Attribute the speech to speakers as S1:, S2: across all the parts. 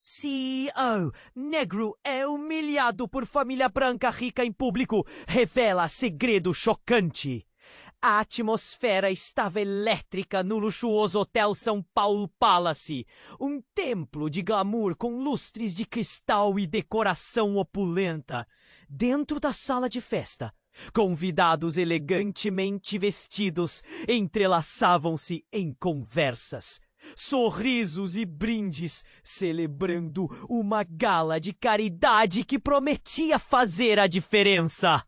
S1: CEO, negro é humilhado por família branca rica em público, revela segredo chocante. A atmosfera estava elétrica no luxuoso Hotel São Paulo Palace, um templo de glamour com lustres de cristal e decoração opulenta. Dentro da sala de festa, convidados elegantemente vestidos entrelaçavam-se em conversas, sorrisos e brindes, celebrando uma gala de caridade que prometia fazer a diferença.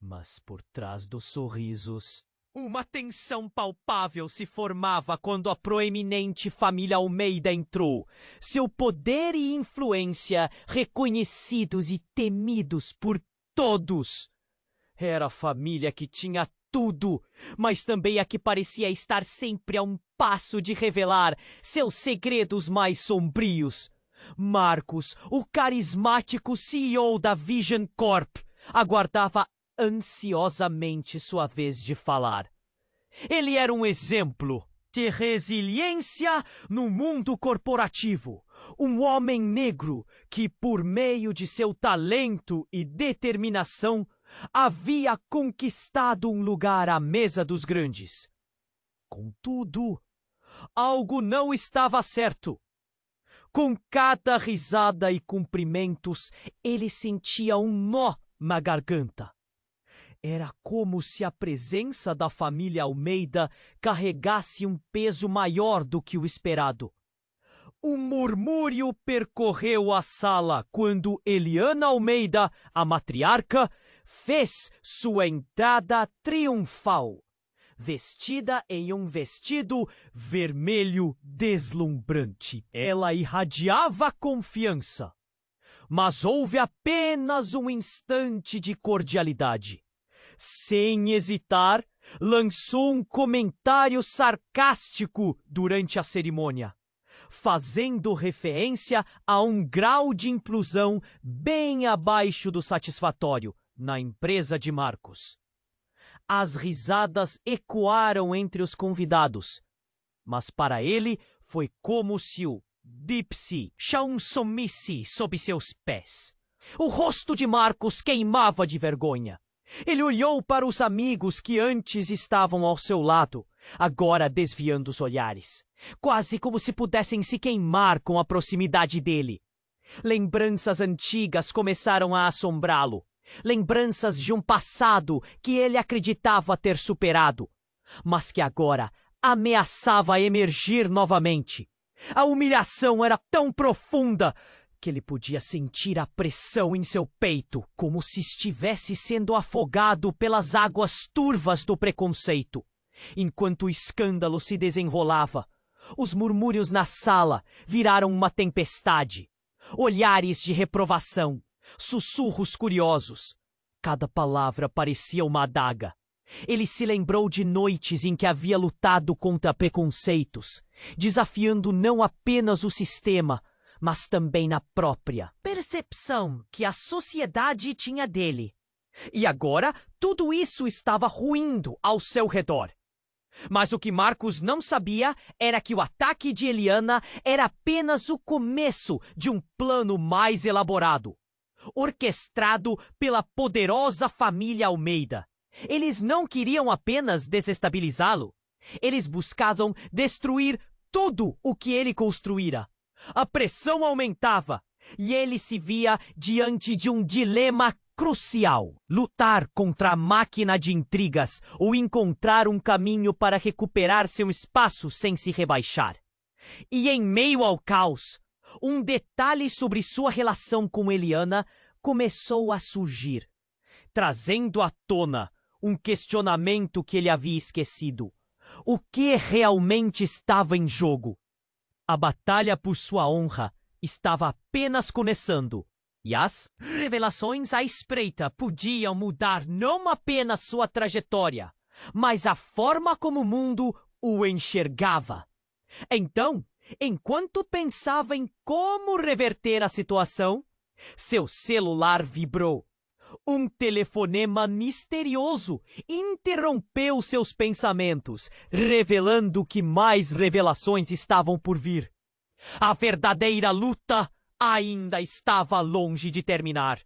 S1: Mas por trás dos sorrisos, uma tensão palpável se formava quando a proeminente família Almeida entrou. Seu poder e influência reconhecidos e temidos por todos. Era a família que tinha tudo, mas também a que parecia estar sempre a um passo de revelar seus segredos mais sombrios. Marcos, o carismático CEO da Vision Corp, aguardava ansiosamente sua vez de falar. Ele era um exemplo de resiliência no mundo corporativo. Um homem negro que, por meio de seu talento e determinação, havia conquistado um lugar à mesa dos grandes. Contudo, algo não estava certo. Com cada risada e cumprimentos, ele sentia um nó na garganta. Era como se a presença da família Almeida carregasse um peso maior do que o esperado. Um murmúrio percorreu a sala quando Eliana Almeida, a matriarca, fez sua entrada triunfal, vestida em um vestido vermelho deslumbrante. Ela irradiava confiança, mas houve apenas um instante de cordialidade. Sem hesitar, lançou um comentário sarcástico durante a cerimônia, fazendo referência a um grau de inclusão bem abaixo do satisfatório na empresa de Marcos. As risadas ecoaram entre os convidados, mas para ele foi como se o Dipsy chão sumisse sob seus pés. O rosto de Marcos queimava de vergonha. Ele olhou para os amigos que antes estavam ao seu lado, agora desviando os olhares, quase como se pudessem se queimar com a proximidade dele. Lembranças antigas começaram a assombrá-lo, lembranças de um passado que ele acreditava ter superado, mas que agora ameaçava emergir novamente. A humilhação era tão profunda que ele podia sentir a pressão em seu peito, como se estivesse sendo afogado pelas águas turvas do preconceito. Enquanto o escândalo se desenrolava, os murmúrios na sala viraram uma tempestade. Olhares de reprovação, sussurros curiosos. Cada palavra parecia uma adaga. Ele se lembrou de noites em que havia lutado contra preconceitos, desafiando não apenas o sistema, mas também na própria percepção que a sociedade tinha dele. E agora tudo isso estava ruindo ao seu redor. Mas o que Marcos não sabia era que o ataque de Eliana era apenas o começo de um plano mais elaborado, orquestrado pela poderosa família Almeida. Eles não queriam apenas desestabilizá-lo. Eles buscavam destruir tudo o que ele construíra. A pressão aumentava e ele se via diante de um dilema crucial: lutar contra a máquina de intrigas ou encontrar um caminho para recuperar seu espaço sem se rebaixar. E em meio ao caos, um detalhe sobre sua relação com Eliana começou a surgir, trazendo à tona um questionamento que ele havia esquecido. O que realmente estava em jogo? A batalha por sua honra estava apenas começando, e as revelações à espreita podiam mudar não apenas sua trajetória, mas a forma como o mundo o enxergava. Então, enquanto pensava em como reverter a situação, seu celular vibrou. Um telefonema misterioso interrompeu seus pensamentos, revelando que mais revelações estavam por vir. A verdadeira luta ainda estava longe de terminar.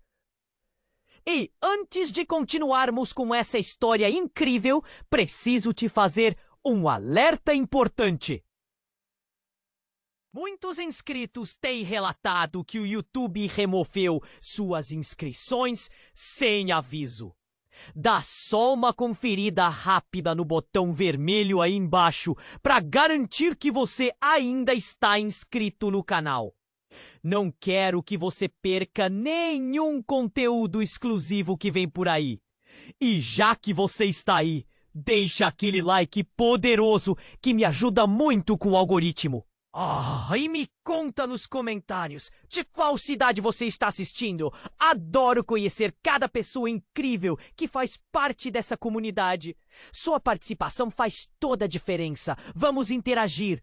S1: E antes de continuarmos com essa história incrível, preciso te fazer um alerta importante. Muitos inscritos têm relatado que o YouTube removeu suas inscrições sem aviso. Dá só uma conferida rápida no botão vermelho aí embaixo para garantir que você ainda está inscrito no canal. Não quero que você perca nenhum conteúdo exclusivo que vem por aí. E já que você está aí, deixa aquele like poderoso que me ajuda muito com o algoritmo. E me conta nos comentários de qual cidade você está assistindo. Adoro conhecer cada pessoa incrível que faz parte dessa comunidade. Sua participação faz toda a diferença. Vamos interagir.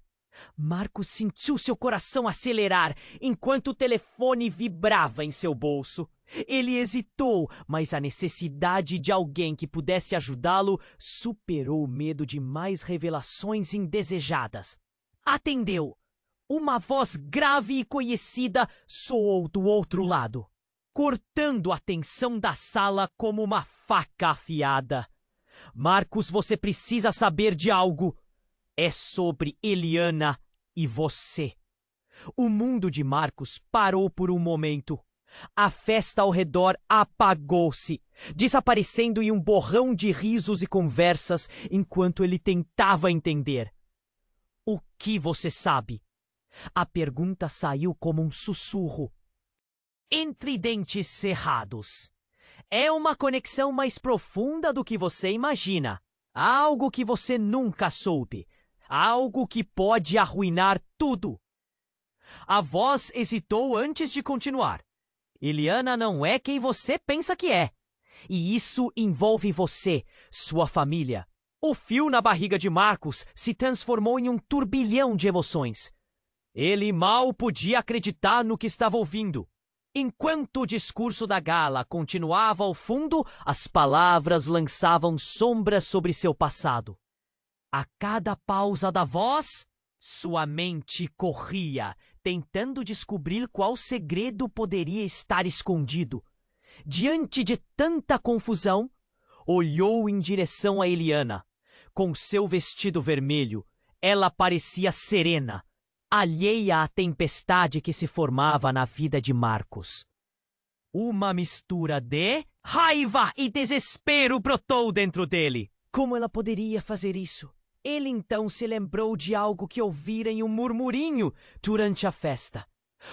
S1: Marcos sentiu seu coração acelerar enquanto o telefone vibrava em seu bolso. Ele hesitou, mas a necessidade de alguém que pudesse ajudá-lo superou o medo de mais revelações indesejadas. Atendeu. Uma voz grave e conhecida soou do outro lado, cortando a tensão da sala como uma faca afiada. Marcos, você precisa saber de algo. É sobre Eliana e você. O mundo de Marcos parou por um momento. A festa ao redor apagou-se, desaparecendo em um borrão de risos e conversas enquanto ele tentava entender. O que você sabe? A pergunta saiu como um sussurro. Entre dentes cerrados. É uma conexão mais profunda do que você imagina. Algo que você nunca soube. Algo que pode arruinar tudo. A voz hesitou antes de continuar. Eliana não é quem você pensa que é. E isso envolve você, sua família. O fio na barriga de Marcos se transformou em um turbilhão de emoções. Ele mal podia acreditar no que estava ouvindo. Enquanto o discurso da gala continuava ao fundo, as palavras lançavam sombras sobre seu passado. A cada pausa da voz, sua mente corria, tentando descobrir qual segredo poderia estar escondido. Diante de tanta confusão, olhou em direção a Eliana. Com seu vestido vermelho, ela parecia serena, alheia à tempestade que se formava na vida de Marcos. Uma mistura de raiva e desespero brotou dentro dele. Como ela poderia fazer isso? Ele então se lembrou de algo que ouvira em um murmurinho durante a festa.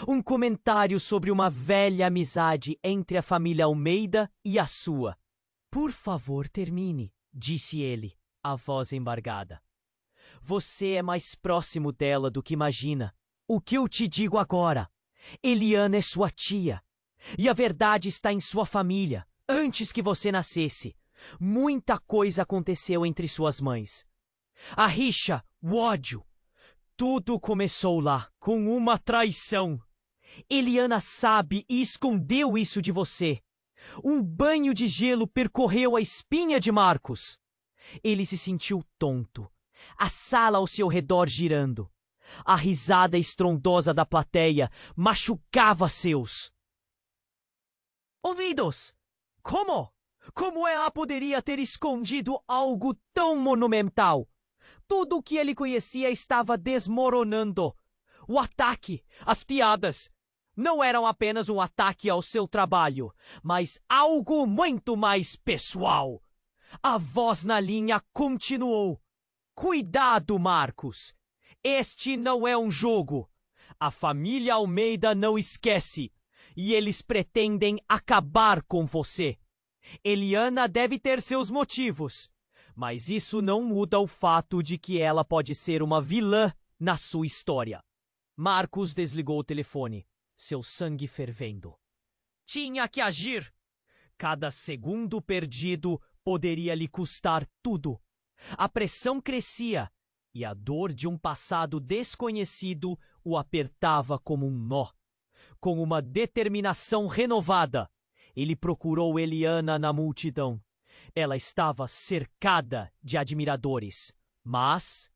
S1: Um comentário sobre uma velha amizade entre a família Almeida e a sua. Por favor, termine, disse ele, a voz embargada. Você é mais próximo dela do que imagina. O que eu te digo agora? Eliana é sua tia. E a verdade está em sua família. Antes que você nascesse, muita coisa aconteceu entre suas mães. A rixa, o ódio. Tudo começou lá, com uma traição. Eliana sabe e escondeu isso de você. Um banho de gelo percorreu a espinha de Marcos. Ele se sentiu tonto. A sala ao seu redor girando. A risada estrondosa da plateia machucava seus ouvidos. Como? Como ela poderia ter escondido algo tão monumental? Tudo o que ele conhecia estava desmoronando. O ataque, as piadas, não eram apenas um ataque ao seu trabalho, mas algo muito mais pessoal. A voz na linha continuou. Cuidado, Marcos. Este não é um jogo. A família Almeida não esquece. E eles pretendem acabar com você. Eliana deve ter seus motivos. Mas isso não muda o fato de que ela pode ser uma vilã na sua história. Marcos desligou o telefone, seu sangue fervendo. Tinha que agir. Cada segundo perdido poderia lhe custar tudo. A pressão crescia e a dor de um passado desconhecido o apertava como um nó. Com uma determinação renovada, ele procurou Eliana na multidão. Ela estava cercada de admiradores, mas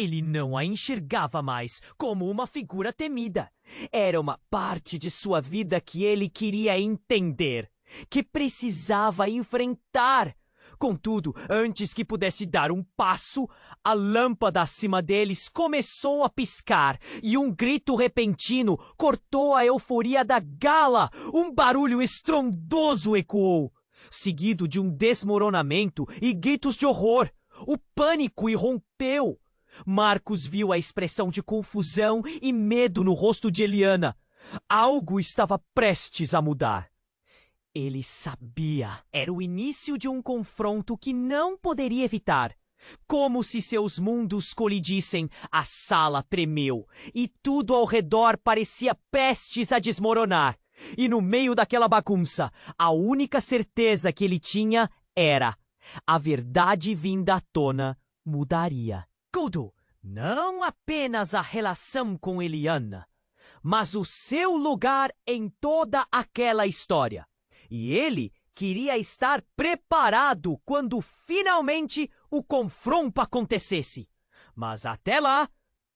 S1: Ele não a enxergava mais como uma figura temida. Era uma parte de sua vida que ele queria entender, que precisava enfrentar. Contudo, antes que pudesse dar um passo, a lâmpada acima deles começou a piscar e um grito repentino cortou a euforia da gala. Um barulho estrondoso ecoou, seguido de um desmoronamento e gritos de horror. O pânico irrompeu. Marcos viu a expressão de confusão e medo no rosto de Eliana. Algo estava prestes a mudar. Ele sabia. Era o início de um confronto que não poderia evitar. Como se seus mundos colidissem, a sala tremeu e tudo ao redor parecia prestes a desmoronar. E no meio daquela bagunça, a única certeza que ele tinha era: a verdade vinda à tona mudaria tudo. Não apenas a relação com Eliana, mas o seu lugar em toda aquela história. E ele queria estar preparado quando finalmente o confronto acontecesse. Mas até lá,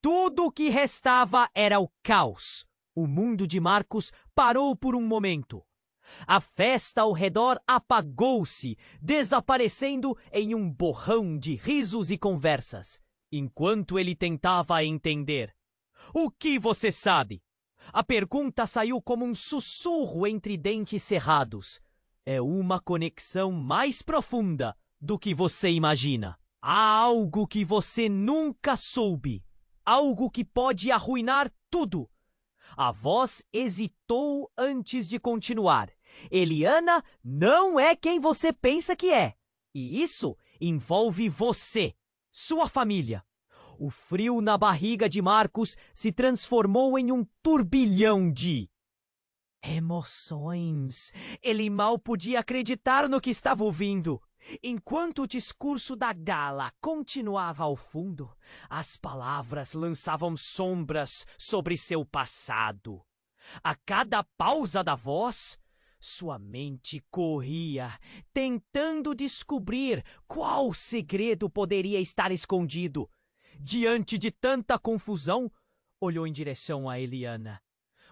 S1: tudo o que restava era o caos. O mundo de Marcos parou por um momento. A festa ao redor apagou-se, desaparecendo em um borrão de risos e conversas, enquanto ele tentava entender. O que você sabe? A pergunta saiu como um sussurro entre dentes cerrados. É uma conexão mais profunda do que você imagina. Há algo que você nunca soube. Algo que pode arruinar tudo. A voz hesitou antes de continuar. Eliana não é quem você pensa que é. E isso envolve você, sua família. O frio na barriga de Marcos se transformou em um turbilhão de emoções. Ele mal podia acreditar no que estava ouvindo. Enquanto o discurso da gala continuava ao fundo, as palavras lançavam sombras sobre seu passado. A cada pausa da voz, sua mente corria, tentando descobrir qual segredo poderia estar escondido. Diante de tanta confusão, olhou em direção a Eliana.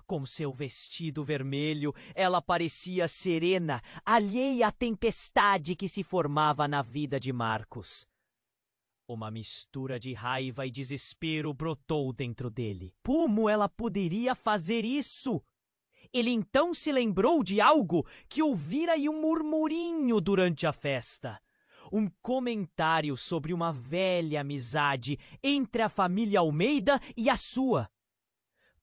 S1: Com seu vestido vermelho, ela parecia serena, alheia à tempestade que se formava na vida de Marcos. Uma mistura de raiva e desespero brotou dentro dele. Como ela poderia fazer isso? Ele então se lembrou de algo que ouvira em um murmurinho durante a festa. Um comentário sobre uma velha amizade entre a família Almeida e a sua.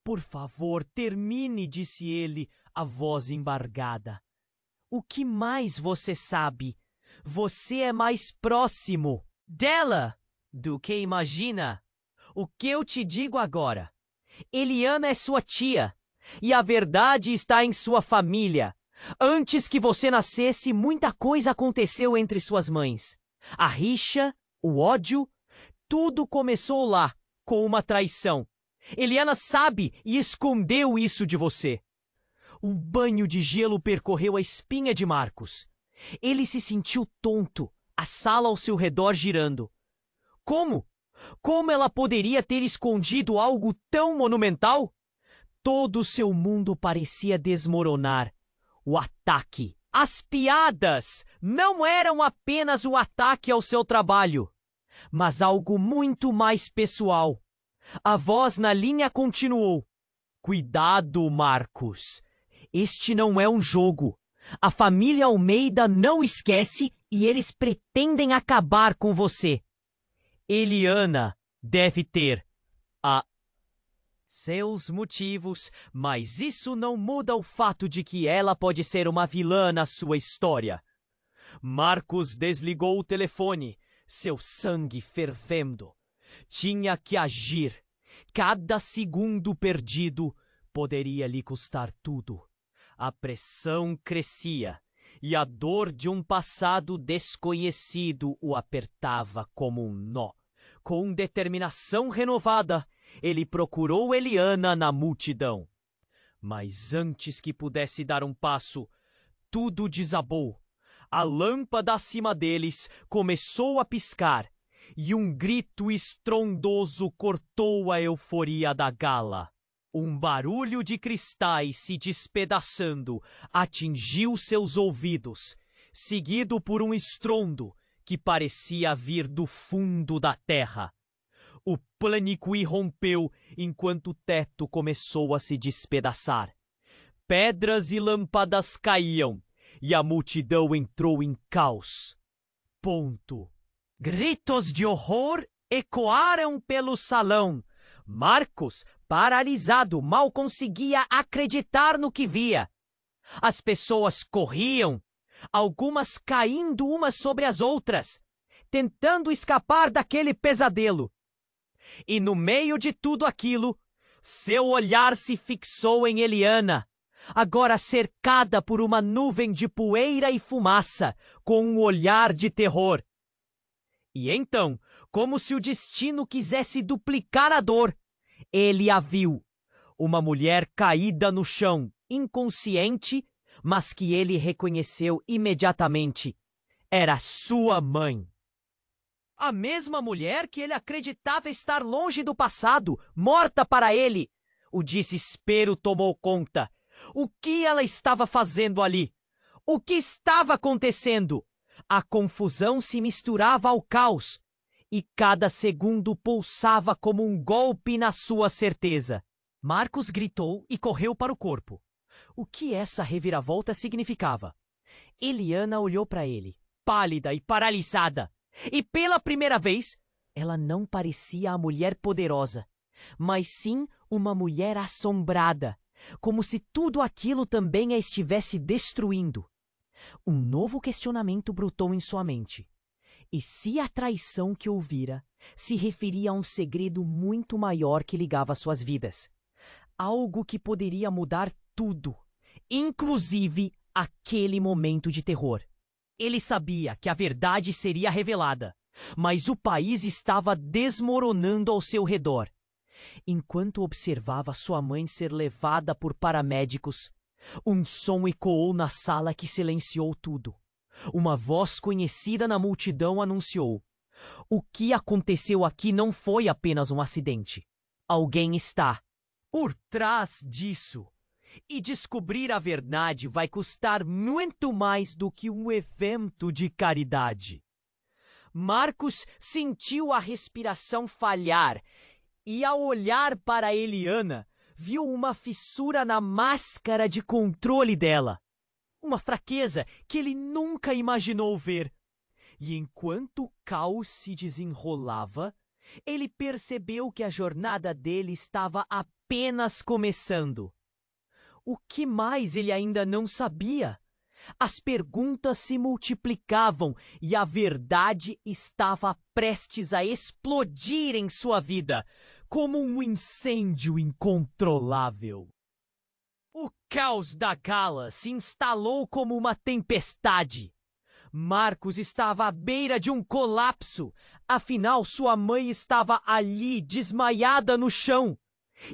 S1: Por favor, termine, disse ele, a voz embargada. O que mais você sabe? Você é mais próximo dela do que imagina. O que eu te digo agora? Eliana é sua tia, e a verdade está em sua família. Antes que você nascesse, muita coisa aconteceu entre suas mães. A rixa, o ódio, tudo começou lá, com uma traição. Eliana sabe e escondeu isso de você. Um banho de gelo percorreu a espinha de Marcos. Ele se sentiu tonto, a sala ao seu redor girando. Como? Como ela poderia ter escondido algo tão monumental? Todo o seu mundo parecia desmoronar. O ataque. As piadas não eram apenas o ataque ao seu trabalho, mas algo muito mais pessoal. A voz na linha continuou. Cuidado, Marcos. Este não é um jogo. A família Almeida não esquece e eles pretendem acabar com você. Eliana deve ter seus motivos, mas isso não muda o fato de que ela pode ser uma vilã na sua história. Marcos desligou o telefone, seu sangue fervendo. Tinha que agir. Cada segundo perdido poderia lhe custar tudo. A pressão crescia e a dor de um passado desconhecido o apertava como um nó. Com determinação renovada, ele procurou Eliana na multidão. Mas antes que pudesse dar um passo, tudo desabou. A lâmpada acima deles começou a piscar e um grito estrondoso cortou a euforia da gala. Um barulho de cristais se despedaçando atingiu seus ouvidos, seguido por um estrondo que parecia vir do fundo da terra. O pânico irrompeu enquanto o teto começou a se despedaçar. Pedras e lâmpadas caíam e a multidão entrou em caos. Gritos de horror ecoaram pelo salão. Marcos, paralisado, mal conseguia acreditar no que via. As pessoas corriam, algumas caindo umas sobre as outras, tentando escapar daquele pesadelo. E no meio de tudo aquilo, seu olhar se fixou em Eliana, agora cercada por uma nuvem de poeira e fumaça, com um olhar de terror. E então, como se o destino quisesse duplicar a dor, ele a viu. Uma mulher caída no chão, inconsciente, mas que ele reconheceu imediatamente. Era sua mãe. A mesma mulher que ele acreditava estar longe do passado, morta para ele. O desespero tomou conta. O que ela estava fazendo ali? O que estava acontecendo? A confusão se misturava ao caos, e cada segundo pulsava como um golpe na sua certeza. Marcos gritou e correu para o corpo. O que essa reviravolta significava? Eliana olhou para ele, pálida e paralisada. E pela primeira vez, ela não parecia a mulher poderosa, mas sim uma mulher assombrada, como se tudo aquilo também a estivesse destruindo. Um novo questionamento brotou em sua mente. E se a traição que ouvira se referia a um segredo muito maior que ligava suas vidas? Algo que poderia mudar tudo, inclusive aquele momento de terror. Ele sabia que a verdade seria revelada, mas o país estava desmoronando ao seu redor. Enquanto observava sua mãe ser levada por paramédicos, um som ecoou na sala que silenciou tudo. Uma voz conhecida na multidão anunciou: o que aconteceu aqui não foi apenas um acidente. Alguém está por trás disso. E descobrir a verdade vai custar muito mais do que um evento de caridade. Marcos sentiu a respiração falhar e, ao olhar para Eliana, viu uma fissura na máscara de controle dela. Uma fraqueza que ele nunca imaginou ver. E enquanto o caos se desenrolava, ele percebeu que a jornada dele estava apenas começando. O que mais ele ainda não sabia? As perguntas se multiplicavam e a verdade estava prestes a explodir em sua vida, como um incêndio incontrolável. O caos da gala se instalou como uma tempestade. Marcos estava à beira de um colapso, afinal sua mãe estava ali, desmaiada no chão.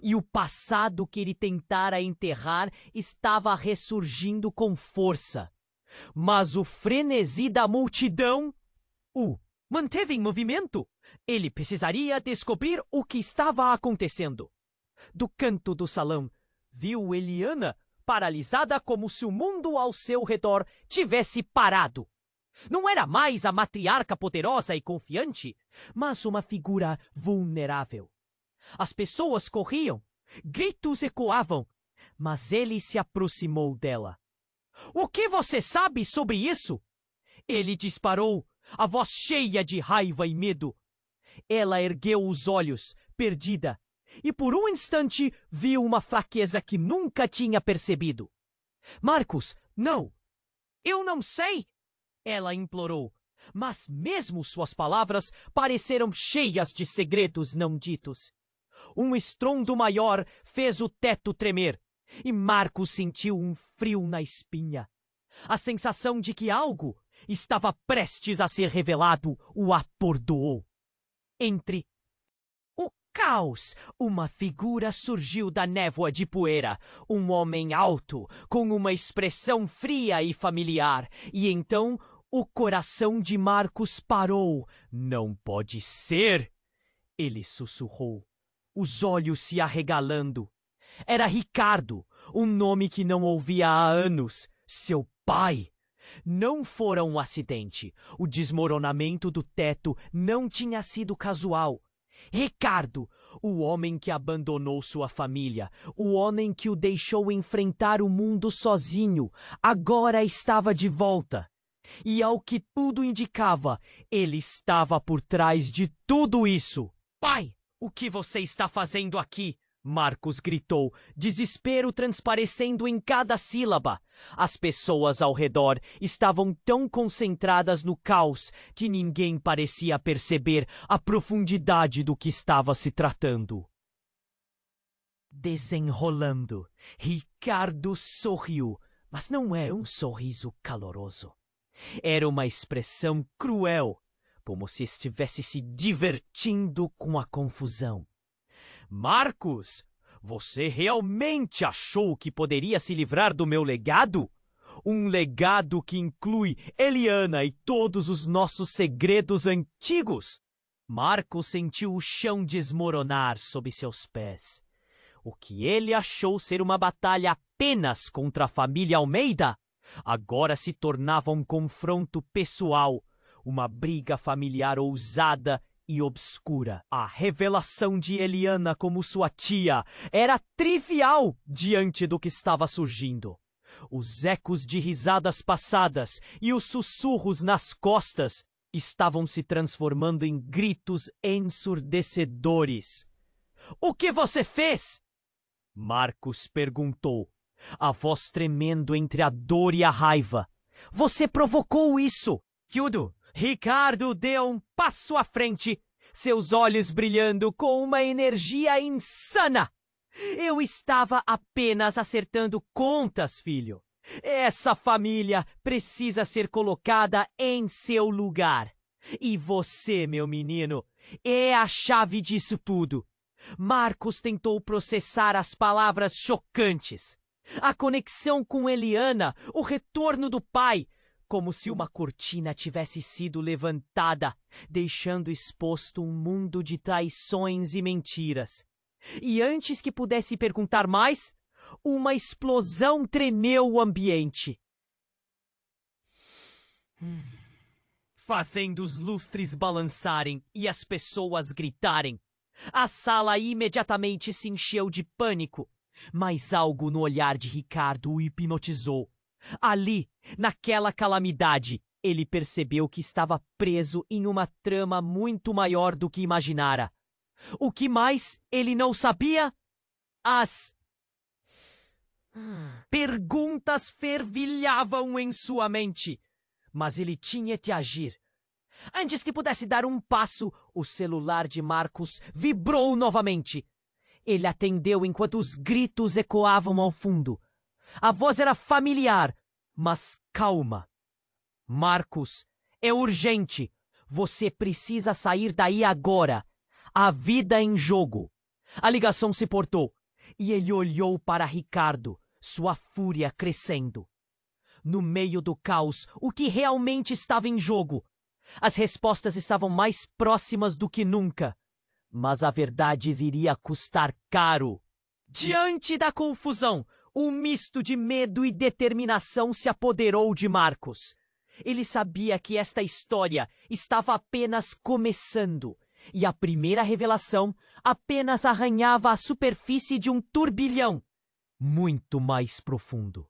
S1: E o passado que ele tentara enterrar estava ressurgindo com força. Mas o frenesi da multidão o manteve em movimento. Ele precisaria descobrir o que estava acontecendo. Do canto do salão, viu Eliana paralisada como se o mundo ao seu redor tivesse parado. Não era mais a matriarca poderosa e confiante, mas uma figura vulnerável. As pessoas corriam, gritos ecoavam, mas ele se aproximou dela. O que você sabe sobre isso? Ele disparou, a voz cheia de raiva e medo. Ela ergueu os olhos, perdida, e por um instante viu uma fraqueza que nunca tinha percebido. Marcos, não! Eu não sei! Ela implorou, mas mesmo suas palavras pareceram cheias de segredos não ditos. Um estrondo maior fez o teto tremer, e Marcos sentiu um frio na espinha. A sensação de que algo estava prestes a ser revelado o atordoou. Entre o caos, uma figura surgiu da névoa de poeira, um homem alto, com uma expressão fria e familiar, e então O coração de Marcos parou. Não pode ser! Ele sussurrou, os olhos se arregalando. Era Ricardo, um nome que não ouvia há anos. Seu pai! Não fora um acidente. O desmoronamento do teto não tinha sido casual. Ricardo, o homem que abandonou sua família, o homem que o deixou enfrentar o mundo sozinho, agora estava de volta. E ao que tudo indicava, ele estava por trás de tudo isso. Pai, o que você está fazendo aqui? Marcos gritou, desespero transparecendo em cada sílaba. As pessoas ao redor estavam tão concentradas no caos que ninguém parecia perceber a profundidade do que estava se tratando. Desenrolando, Ricardo sorriu, mas não era um sorriso caloroso. Era uma expressão cruel, como se estivesse se divertindo com a confusão. Marcos, você realmente achou que poderia se livrar do meu legado? Um legado que inclui Eliana e todos os nossos segredos antigos? Marcos sentiu o chão desmoronar sob seus pés. O que ele achou ser uma batalha apenas contra a família Almeida, agora se tornava um confronto pessoal, uma briga familiar ousada e obscura. A revelação de Eliana como sua tia era trivial diante do que estava surgindo. Os ecos de risadas passadas e os sussurros nas costas estavam se transformando em gritos ensurdecedores. "O que você fez?" Marcos perguntou, a voz tremendo entre a dor e a raiva. "Você provocou isso!" Tudo. Ricardo deu um passo à frente, seus olhos brilhando com uma energia insana. "Eu estava apenas acertando contas, filho. Essa família precisa ser colocada em seu lugar. E você, meu menino, é a chave disso tudo." Marcos tentou processar as palavras chocantes. A conexão com Eliana, o retorno do pai, como se uma cortina tivesse sido levantada, deixando exposto um mundo de traições e mentiras. E antes que pudesse perguntar mais, uma explosão tremeu o ambiente, fazendo os lustres balançarem e as pessoas gritarem. A sala imediatamente se encheu de pânico, mas algo no olhar de Ricardo o hipnotizou. Ali, naquela calamidade, ele percebeu que estava preso em uma trama muito maior do que imaginara. O que mais ele não sabia? As perguntas fervilhavam em sua mente, mas ele tinha que agir. Antes que pudesse dar um passo, o celular de Marcos vibrou novamente. Ele atendeu enquanto os gritos ecoavam ao fundo. A voz era familiar, mas calma. "Marcos, é urgente. Você precisa sair daí agora. Há vida em jogo." A ligação se cortou e ele olhou para Ricardo, sua fúria crescendo. No meio do caos, o que realmente estava em jogo? As respostas estavam mais próximas do que nunca, mas a verdade viria custar caro. Diante da confusão, um misto de medo e determinação se apoderou de Marcos. Ele sabia que esta história estava apenas começando, e a primeira revelação apenas arranhava a superfície de um turbilhão muito mais profundo.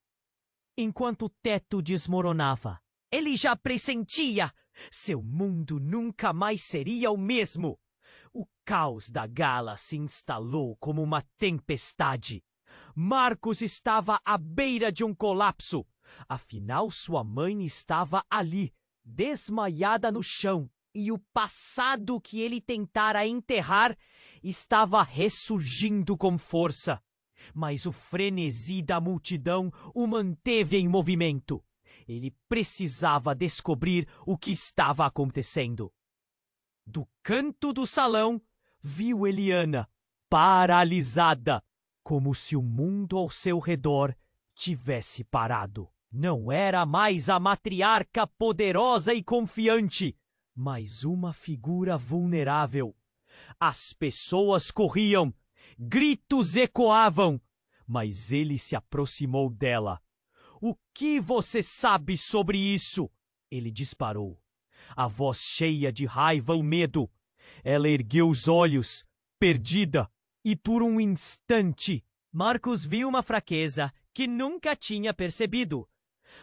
S1: Enquanto o teto desmoronava, ele já pressentia. Seu mundo nunca mais seria o mesmo. O caos da gala se instalou como uma tempestade. Marcos estava à beira de um colapso. Afinal, sua mãe estava ali, desmaiada no chão, e o passado que ele tentara enterrar estava ressurgindo com força. Mas o frenesi da multidão o manteve em movimento. Ele precisava descobrir o que estava acontecendo. Do canto do salão, viu Eliana, paralisada, como se o mundo ao seu redor tivesse parado. Não era mais a matriarca poderosa e confiante, mas uma figura vulnerável. As pessoas corriam, gritos ecoavam, mas ele se aproximou dela. "O que você sabe sobre isso?" Ele disparou, a voz cheia de raiva e medo. Ela ergueu os olhos, perdida, e por um instante, Marcus viu uma fraqueza que nunca tinha percebido.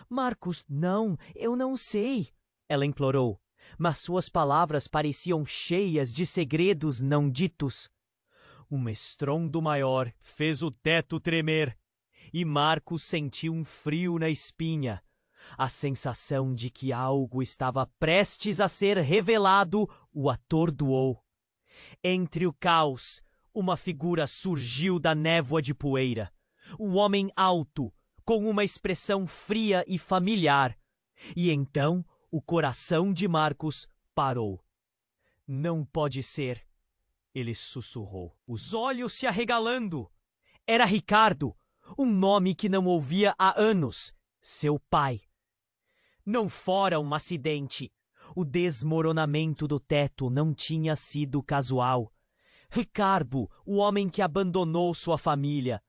S1: "Marcus, não, eu não sei", ela implorou, mas suas palavras pareciam cheias de segredos não ditos. Um estrondo maior fez o teto tremer, e Marcus sentiu um frio na espinha. A sensação de que algo estava prestes a ser revelado o atordoou. Entre o caos, uma figura surgiu da névoa de poeira. Um homem alto, com uma expressão fria e familiar. E então o coração de Marcus parou. "Não pode ser", ele sussurrou, os olhos se arregalando. Era Ricardo, um nome que não ouvia há anos, seu pai. Não fora um acidente. O desmoronamento do teto não tinha sido casual. Ricardo, o homem que abandonou sua família,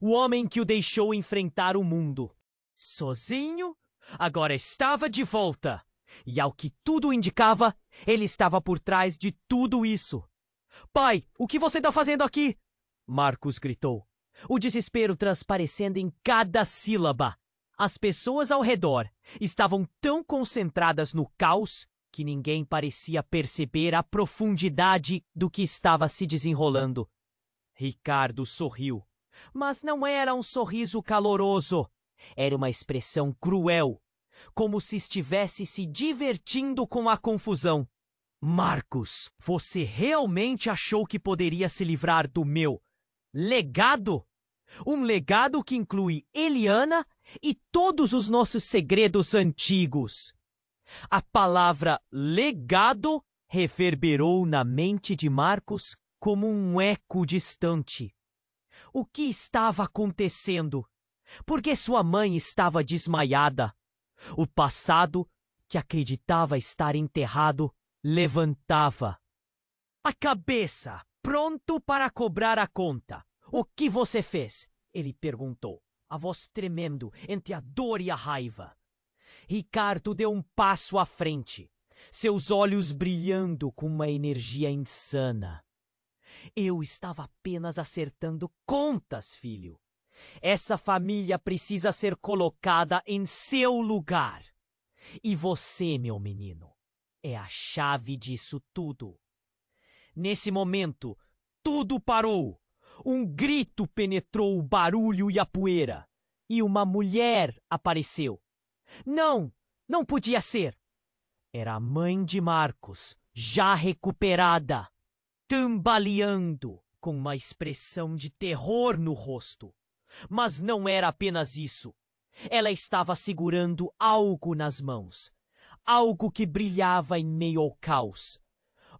S1: o homem que o deixou enfrentar o mundo. Sozinho, agora estava de volta. E ao que tudo indicava, ele estava por trás de tudo isso. "Pai, o que você está fazendo aqui?" Marcus gritou, o desespero transparecendo em cada sílaba. As pessoas ao redor estavam tão concentradas no caos que ninguém parecia perceber a profundidade do que estava se desenrolando. Ricardo sorriu, mas não era um sorriso caloroso. Era uma expressão cruel, como se estivesse se divertindo com a confusão. "Marcus, você realmente achou que poderia se livrar do meu legado? Um legado que inclui Eliana e todos os nossos segredos antigos." A palavra legado reverberou na mente de Marcus como um eco distante. O que estava acontecendo? Por que sua mãe estava desmaiada? O passado, que acreditava estar enterrado, levantava a cabeça, pronto para cobrar a conta. "O que você fez?" ele perguntou, a voz tremendo entre a dor e a raiva. Ricardo deu um passo à frente, seus olhos brilhando com uma energia insana. "Eu estava apenas acertando contas, filho. Essa família precisa ser colocada em seu lugar. E você, meu menino, é a chave disso tudo." Nesse momento, tudo parou. Um grito penetrou o barulho e a poeira, e uma mulher apareceu. Não, não podia ser. Era a mãe de Marcus, já recuperada, tambaleando, com uma expressão de terror no rosto. Mas não era apenas isso. Ela estava segurando algo nas mãos, algo que brilhava em meio ao caos.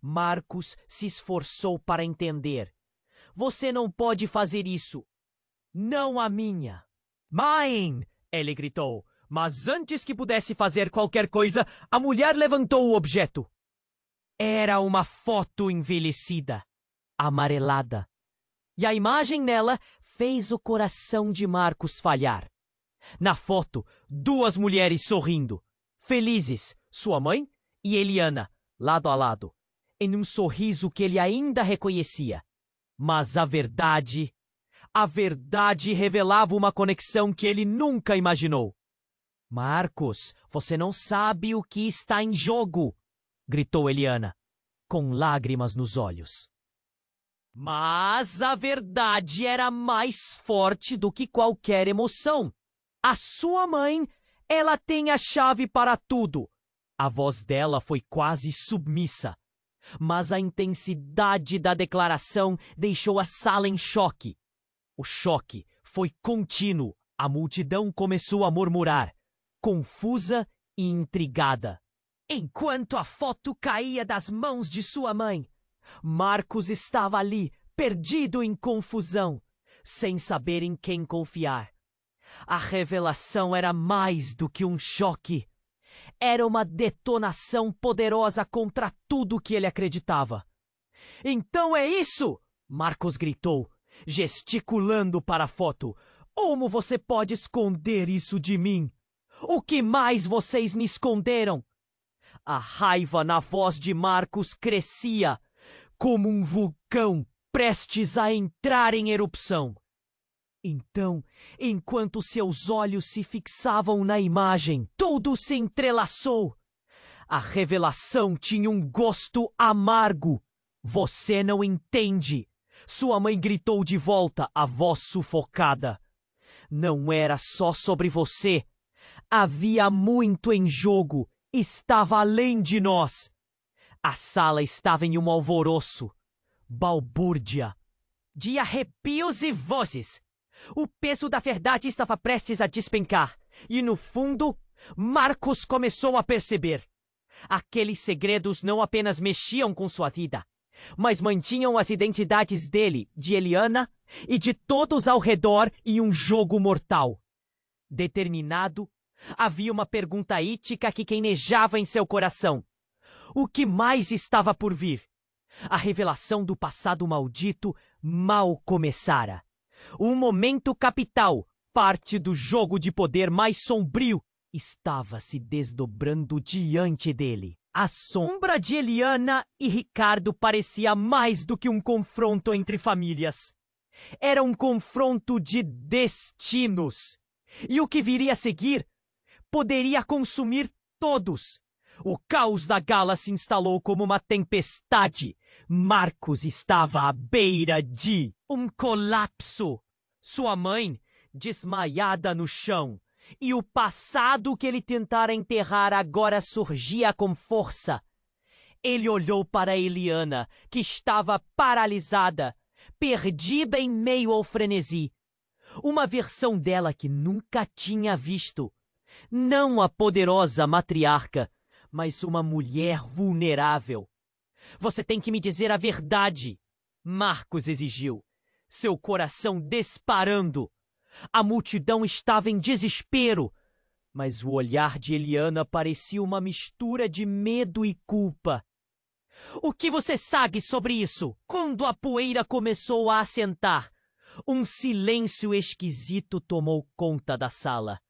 S1: Marcus se esforçou para entender. "Você não pode fazer isso. Não a minha." "Mãe!" ele gritou. Mas antes que pudesse fazer qualquer coisa, a mulher levantou o objeto. Era uma foto envelhecida, amarelada. E a imagem nela fez o coração de Marcus falhar. Na foto, duas mulheres sorrindo, felizes, sua mãe e Eliana, lado a lado, em um sorriso que ele ainda reconhecia. Mas a verdade revelava uma conexão que ele nunca imaginou. "Marcus, você não sabe o que está em jogo", gritou Eliana, com lágrimas nos olhos. Mas a verdade era mais forte do que qualquer emoção. "A sua mãe, ela tem a chave para tudo." A voz dela foi quase submissa, mas a intensidade da declaração deixou a sala em choque. O choque foi contínuo. A multidão começou a murmurar, confusa e intrigada. Enquanto a foto caía das mãos de sua mãe, Marcus estava ali, perdido em confusão, sem saber em quem confiar. A revelação era mais do que um choque. Era uma detonação poderosa contra tudo que ele acreditava. Então é isso! Marcos gritou, gesticulando para a foto. Como você pode esconder isso de mim? O que mais vocês me esconderam? A raiva na voz de Marcos crescia, como um vulcão prestes a entrar em erupção. Então, enquanto seus olhos se fixavam na imagem, tudo se entrelaçou. A revelação tinha um gosto amargo. Você não entende. Sua mãe gritou de volta, a voz sufocada. Não era só sobre você. Havia muito em jogo. Estava além de nós. A sala estava em um alvoroço. Balbúrdia. De arrepios e vozes. O peso da verdade estava prestes a despencar. E no fundo, Marcos começou a perceber. Aqueles segredos não apenas mexiam com sua vida, mas mantinham as identidades dele, de Eliana e de todos ao redor em um jogo mortal. Determinado, havia uma pergunta ética que queinejava em seu coração. O que mais estava por vir? A revelação do passado maldito mal começara. Um momento capital, parte do jogo de poder mais sombrio, estava se desdobrando diante dele. A sombra de Eliana e Ricardo parecia mais do que um confronto entre famílias. Era um confronto de destinos. E o que viria a seguir poderia consumir todos. O caos da gala se instalou como uma tempestade. Marcos estava à beira de um colapso. Sua mãe, desmaiada no chão. E o passado que ele tentara enterrar agora surgia com força. Ele olhou para Eliana, que estava paralisada, perdida em meio ao frenesi. Uma versão dela que nunca tinha visto. Não a poderosa matriarca, mas uma mulher vulnerável. Você tem que me dizer a verdade, Marcos exigiu, seu coração disparando. A multidão estava em desespero, mas o olhar de Eliana parecia uma mistura de medo e culpa. O que você sabe sobre isso? Quando a poeira começou a assentar, um silêncio esquisito tomou conta da sala.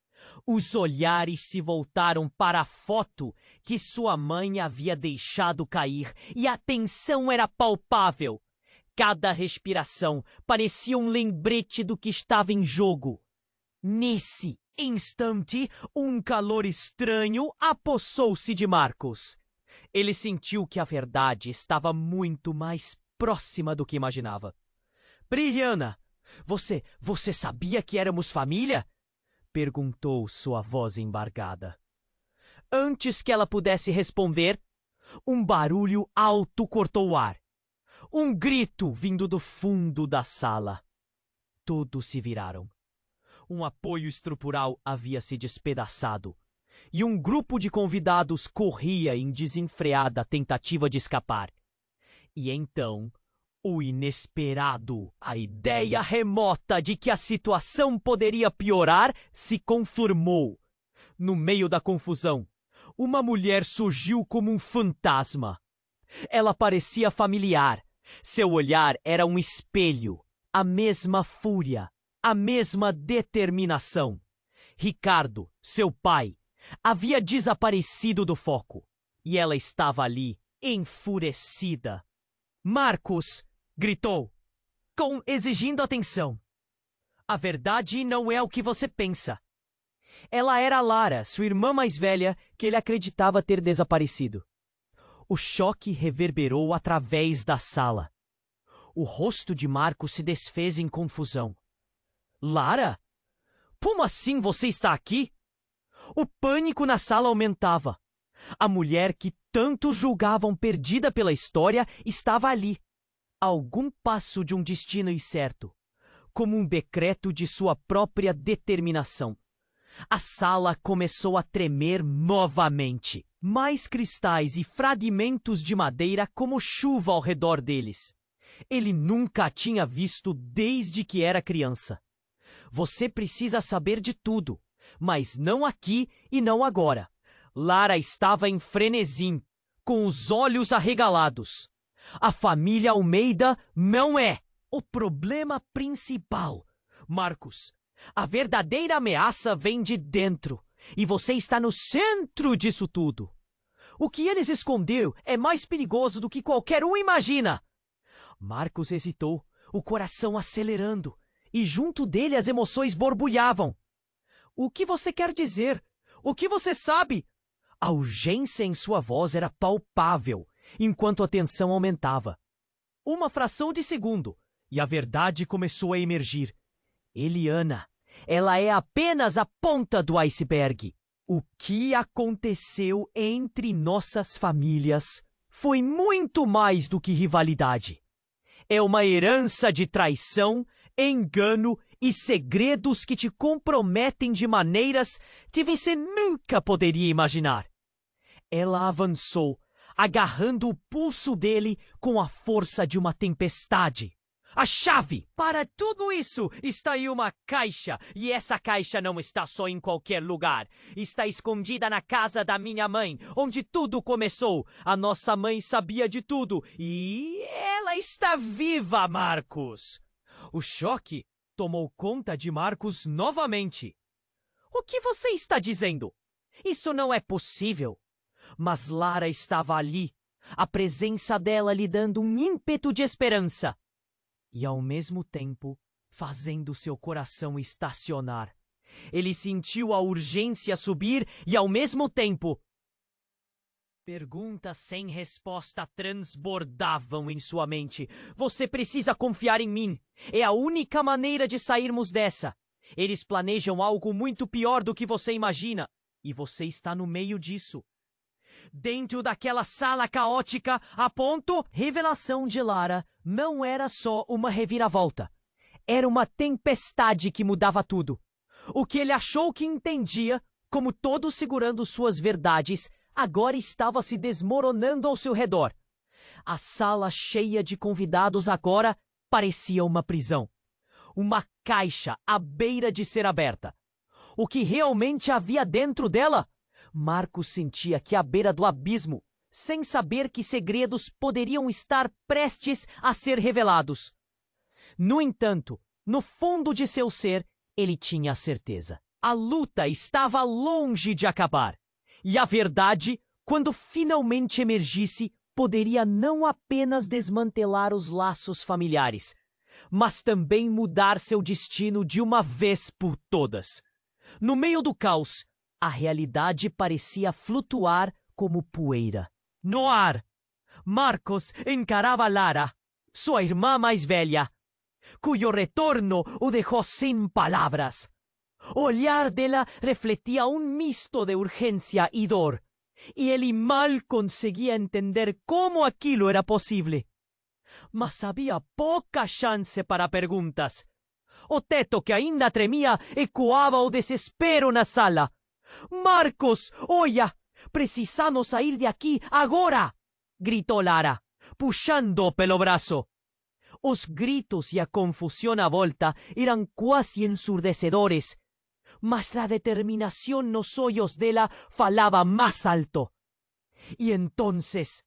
S1: Os olhares se voltaram para a foto que sua mãe havia deixado cair e a tensão era palpável. Cada respiração parecia um lembrete do que estava em jogo. Nesse instante, um calor estranho apossou-se de Marcos. Ele sentiu que a verdade estava muito mais próxima do que imaginava. Brianna, você sabia que éramos família? Perguntou sua voz embargada. Antes que ela pudesse responder, um barulho alto cortou o ar. Um grito vindo do fundo da sala. Todos se viraram. Um apoio estrutural havia se despedaçado, e um grupo de convidados corria em desenfreada tentativa de escapar. E então, o inesperado, a ideia remota de que a situação poderia piorar, se confirmou. No meio da confusão, uma mulher surgiu como um fantasma. Ela parecia familiar. Seu olhar era um espelho, a mesma fúria, a mesma determinação. Ricardo, seu pai, havia desaparecido do foco, e ela estava ali, enfurecida. Marcos! Gritou, exigindo atenção. A verdade não é o que você pensa. Ela era Lara, sua irmã mais velha, que ele acreditava ter desaparecido. O choque reverberou através da sala. O rosto de Marcos se desfez em confusão. Lara? Como assim você está aqui? O pânico na sala aumentava. A mulher que tantos julgavam perdida pela história estava ali, a algum passo de um destino incerto, como um decreto de sua própria determinação. A sala começou a tremer novamente. Mais cristais e fragmentos de madeira como chuva ao redor deles. Ele nunca a tinha visto desde que era criança. Você precisa saber de tudo, mas não aqui e não agora. Lara estava em frenesi, com os olhos arregalados. A família Almeida não é o problema principal. Marcos, a verdadeira ameaça vem de dentro, e você está no centro disso tudo. O que eles escondeu é mais perigoso do que qualquer um imagina. Marcos hesitou, o coração acelerando, e junto dele as emoções borbulhavam. O que você quer dizer? O que você sabe? A urgência em sua voz era palpável, enquanto a tensão aumentava. Uma fração de segundo, e a verdade começou a emergir. Eliana, ela é apenas a ponta do iceberg. O que aconteceu entre nossas famílias foi muito mais do que rivalidade. É uma herança de traição, engano e segredos que te comprometem de maneiras que você nunca poderia imaginar. Ela avançou, agarrando o pulso dele com a força de uma tempestade. A chave para tudo isso está em uma caixa, e essa caixa não está só em qualquer lugar. Está escondida na casa da minha mãe, onde tudo começou. A nossa mãe sabia de tudo, e ela está viva, Marcos. O choque tomou conta de Marcos novamente. O que você está dizendo? Isso não é possível. Mas Lara estava ali, a presença dela lhe dando um ímpeto de esperança. E ao mesmo tempo, fazendo seu coração estacionar. Ele sentiu a urgência subir e ao mesmo tempo... Perguntas sem resposta transbordavam em sua mente. Você precisa confiar em mim. É a única maneira de sairmos dessa. Eles planejam algo muito pior do que você imagina. E você está no meio disso. Dentro daquela sala caótica, a ponto... Revelação de Lara não era só uma reviravolta. Era uma tempestade que mudava tudo. O que ele achou que entendia, como todos segurando suas verdades, agora estava se desmoronando ao seu redor. A sala cheia de convidados agora parecia uma prisão. Uma caixa à beira de ser aberta. O que realmente havia dentro dela? Marcos sentia que à beira do abismo, sem saber que segredos poderiam estar prestes a ser revelados. No entanto, no fundo de seu ser, ele tinha a certeza. A luta estava longe de acabar. E a verdade, quando finalmente emergisse, poderia não apenas desmantelar os laços familiares, mas também mudar seu destino de uma vez por todas. No meio do caos, a realidade parecia flutuar como poeira. No ar, Marcos encarava Lara, sua irmã mais velha, cuyo retorno o dejó sin palabras. O olhar dela refletia un misto de urgencia y dor, y ele mal conseguía entender cómo aquilo era posible. Mas había poca chance para perguntas. O teto que ainda tremia ecoava o desespero na sala. Marcos, olha, precisamos sair de aqui agora! Gritou Lara, puxando pelo braço. Os gritos e a confusão à volta eram quase ensurdecedores, mas a determinação nos olhos dela falava mais alto. E entonces,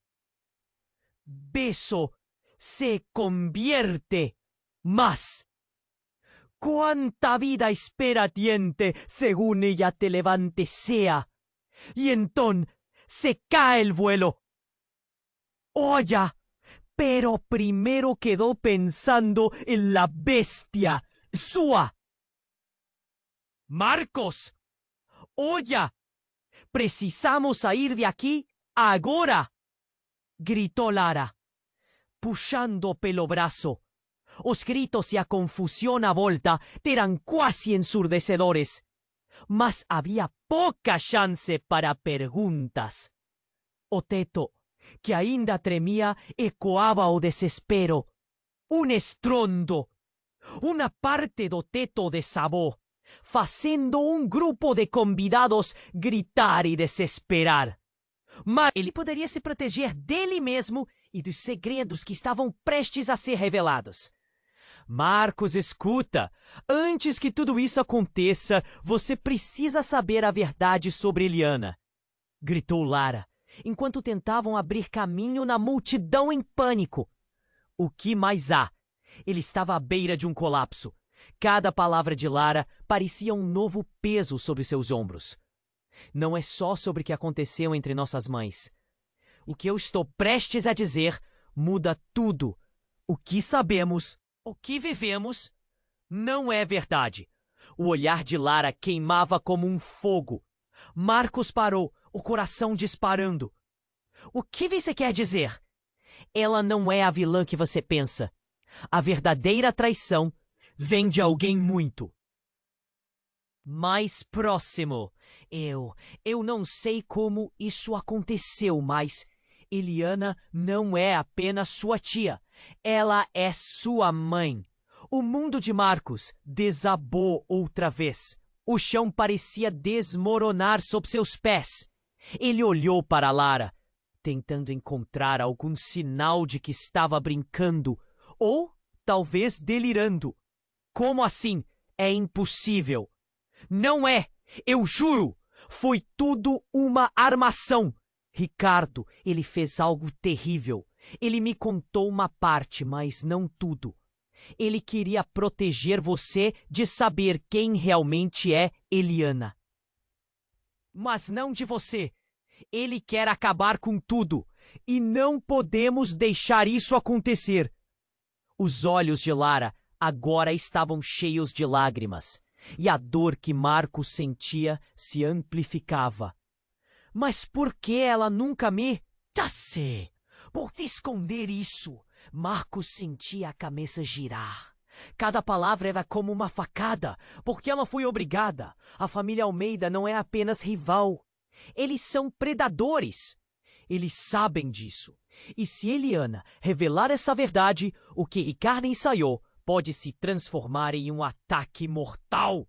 S1: beso se convierte más. Cuánta vida espera tiente según ella te levante sea. Y entonces se cae el vuelo. Oya, pero primero quedó pensando en la bestia, Sua. Marcos, oya, precisamos sair de aquí agora, gritó Lara, puxando pelo braço. Os gritos e a confusão à volta eram quase ensurdecedores, mas havia pouca chance para perguntas. O teto, que ainda tremia, ecoava o desespero. Estrondo. Uma parte do teto desabou, fazendo grupo de convidados gritar e desesperar. Mas ele poderia se proteger dele mesmo e dos segredos que estavam prestes a ser revelados. Marcos, escuta! Antes que tudo isso aconteça, você precisa saber a verdade sobre Eliana, gritou Lara, enquanto tentavam abrir caminho na multidão em pânico. O que mais há? Ele estava à beira de um colapso. Cada palavra de Lara parecia um novo peso sobre seus ombros. Não é só sobre o que aconteceu entre nossas mães. O que eu estou prestes a dizer muda tudo. O que sabemos, o que vivemos, não é verdade. O olhar de Lara queimava como um fogo. Marcos parou, o coração disparando. O que você quer dizer? Ela não é a vilã que você pensa. A verdadeira traição vem de alguém muito mais próximo. Eu não sei como isso aconteceu, mas Eliana não é apenas sua tia. Ela é sua mãe. O mundo de Marcos desabou outra vez. O chão parecia desmoronar sob seus pés. Ele olhou para Lara, tentando encontrar algum sinal de que estava brincando ou talvez delirando. Como assim? É impossível. Não é! Eu juro! Foi tudo uma armação! Ricardo, ele fez algo terrível. Ele me contou uma parte, mas não tudo. Ele queria proteger você de saber quem realmente é Eliana. Mas não de você. Ele quer acabar com tudo. E não podemos deixar isso acontecer. Os olhos de Lara agora estavam cheios de lágrimas. E a dor que Marcos sentia se amplificava. Mas por que ela nunca me... Já sei! Por te esconder isso, Marcos sentia a cabeça girar. Cada palavra era como uma facada, porque ela foi obrigada. A família Almeida não é apenas rival. Eles são predadores. Eles sabem disso. E se Eliana revelar essa verdade, o que Ricardo ensaiou pode se transformar em um ataque mortal.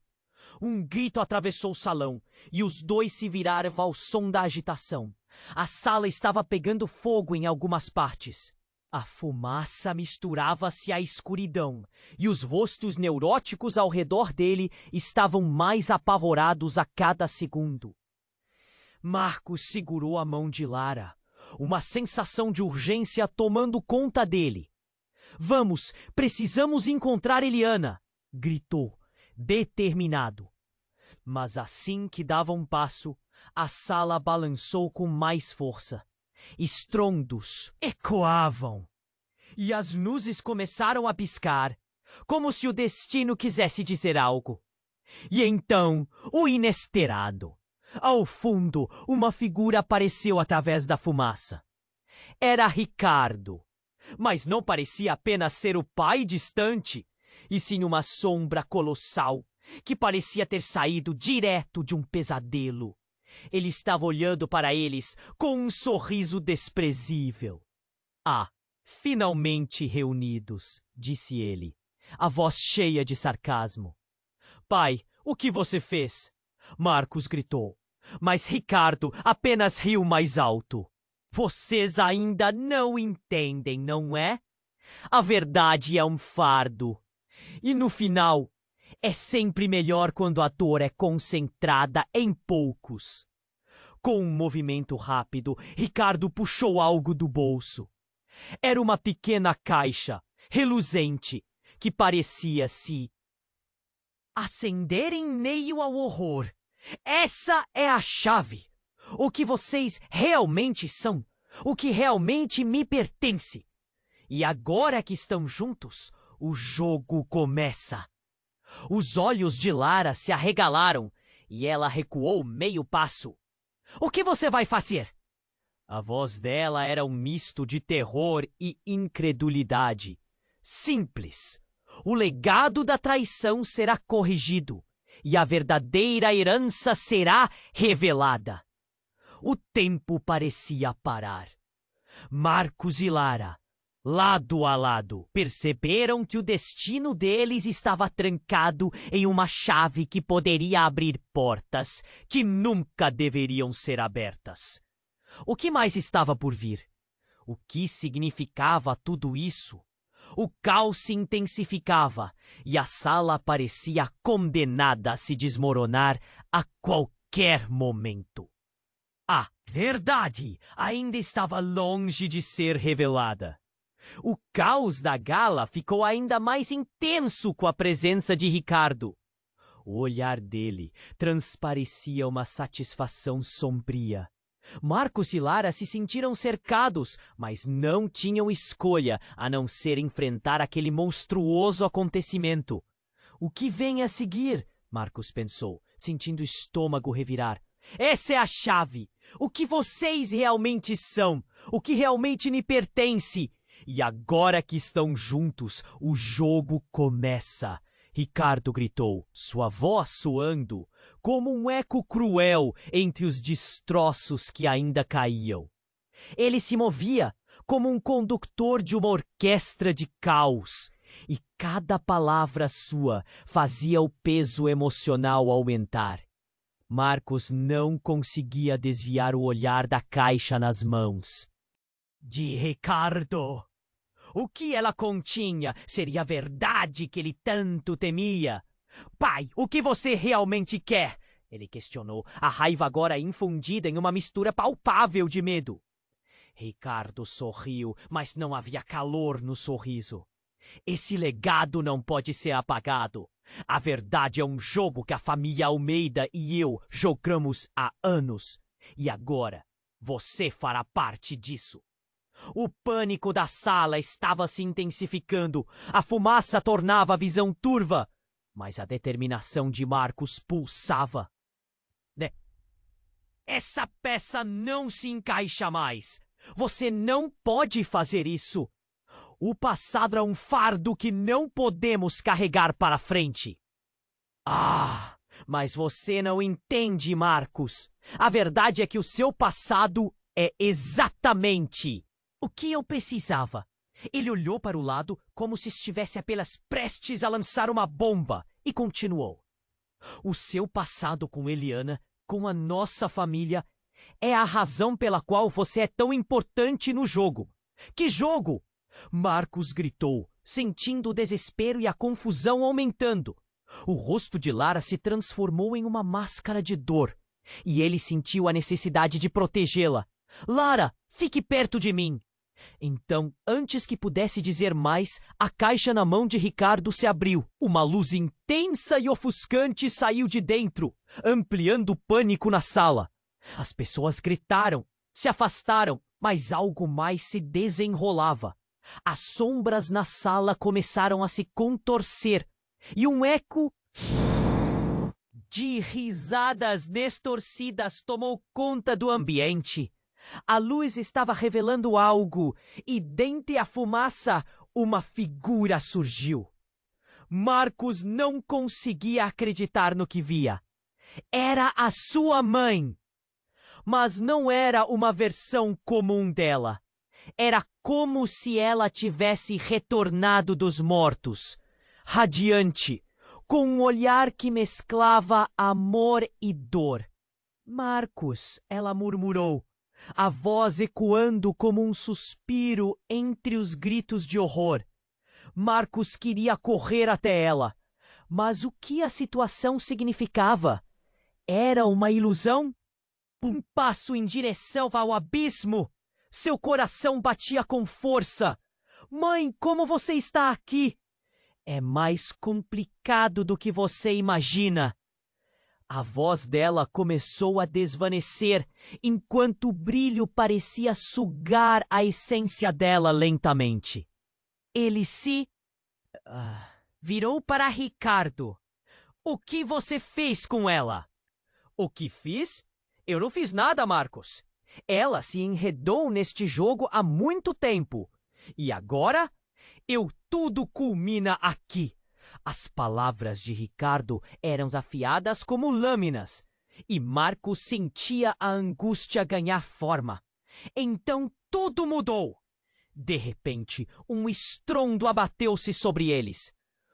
S1: Um grito atravessou o salão e os dois se viraram ao som da agitação. A sala estava pegando fogo em algumas partes. A fumaça misturava-se à escuridão e os rostos neuróticos ao redor dele estavam mais apavorados a cada segundo. Marcos segurou a mão de Lara, uma sensação de urgência tomando conta dele. Vamos, precisamos encontrar Eliana, gritou, determinado. Mas assim que dava um passo, a sala balançou com mais força. Estrondos ecoavam. E as luzes começaram a piscar, como se o destino quisesse dizer algo. E então, o inesperado. Ao fundo, uma figura apareceu através da fumaça. Era Ricardo. Mas não parecia apenas ser o pai distante, e sim uma sombra colossal, que parecia ter saído direto de um pesadelo. Ele estava olhando para eles com um sorriso desprezível. Ah, finalmente reunidos, disse ele, a voz cheia de sarcasmo. Pai, o que você fez? Marcos gritou, mas Ricardo apenas riu mais alto. Vocês ainda não entendem, não é? A verdade é um fardo. E no final, é sempre melhor quando a dor é concentrada em poucos. Com um movimento rápido, Ricardo puxou algo do bolso. Era uma pequena caixa, reluzente, que parecia se acender em meio ao horror. Essa é a chave. O que vocês realmente são. O que realmente me pertence. E agora que estão juntos, o jogo começa. Os olhos de Lara se arregalaram e ela recuou meio passo. O que você vai fazer? A voz dela era um misto de terror e incredulidade. Simples. O legado da traição será corrigido e a verdadeira herança será revelada. O tempo parecia parar. Marcos e Lara, lado a lado, perceberam que o destino deles estava trancado em uma chave que poderia abrir portas que nunca deveriam ser abertas. O que mais estava por vir? O que significava tudo isso? O caos se intensificava e a sala parecia condenada a se desmoronar a qualquer momento. A verdade ainda estava longe de ser revelada. O caos da gala ficou ainda mais intenso com a presença de Ricardo. O olhar dele transparecia uma satisfação sombria. Marcos e Lara se sentiram cercados, mas não tinham escolha a não ser enfrentar aquele monstruoso acontecimento. O que vem a seguir? Marcos pensou, sentindo o estômago revirar. Essa é a chave! O que vocês realmente são! O que realmente me pertence! E agora que estão juntos, o jogo começa! Ricardo gritou, sua voz soando como um eco cruel entre os destroços que ainda caíam. Ele se movia como um condutor de uma orquestra de caos, e cada palavra sua fazia o peso emocional aumentar. Marcos não conseguia desviar o olhar da caixa nas mãos. De Ricardo! O que ela continha seria a verdade que ele tanto temia. Pai, o que você realmente quer? Ele questionou, a raiva agora infundida em uma mistura palpável de medo. Ricardo sorriu, mas não havia calor no sorriso. Esse legado não pode ser apagado. A verdade é um jogo que a família Almeida e eu jogamos há anos. E agora, você fará parte disso. O pânico da sala estava se intensificando. A fumaça tornava a visão turva. Mas a determinação de Marcos pulsava. Essa peça não se encaixa mais. Você não pode fazer isso. O passado é um fardo que não podemos carregar para frente. Ah, mas você não entende, Marcos. A verdade é que o seu passado é exatamente o que eu precisava. Ele olhou para o lado como se estivesse apenas prestes a lançar uma bomba e continuou. O seu passado com Eliana, com a nossa família, é a razão pela qual você é tão importante no jogo. Que jogo? Marcos gritou, sentindo o desespero e a confusão aumentando. O rosto de Lara se transformou em uma máscara de dor, e ele sentiu a necessidade de protegê-la. Lara, fique perto de mim! Então, antes que pudesse dizer mais, a caixa na mão de Ricardo se abriu. Uma luz intensa e ofuscante saiu de dentro, ampliando o pânico na sala. As pessoas gritaram, se afastaram, mas algo mais se desenrolava. As sombras na sala começaram a se contorcer, e um eco de risadas distorcidas tomou conta do ambiente. A luz estava revelando algo, e dentre a fumaça, uma figura surgiu. Marcos não conseguia acreditar no que via. Era a sua mãe. Mas não era uma versão comum dela. Era como se ela tivesse retornado dos mortos, radiante, com um olhar que mesclava amor e dor. Marcos, ela murmurou, a voz ecoando como um suspiro entre os gritos de horror. Marcos queria correr até ela. Mas o que a situação significava? Era uma ilusão? Um passo em direção ao abismo. Seu coração batia com força. Mãe, como você está aqui? É mais complicado do que você imagina. A voz dela começou a desvanecer, enquanto o brilho parecia sugar a essência dela lentamente. Ele se virou para Ricardo. O que você fez com ela? O que fiz? Eu não fiz nada, Marcos. Ela se enredou neste jogo há muito tempo. E agora, tudo culmina aqui. As palavras de Ricardo eram afiadas como lâminas, e Marcos sentia a angústia ganhar forma. Então tudo mudou. De repente, um estrondo abateu-se sobre eles.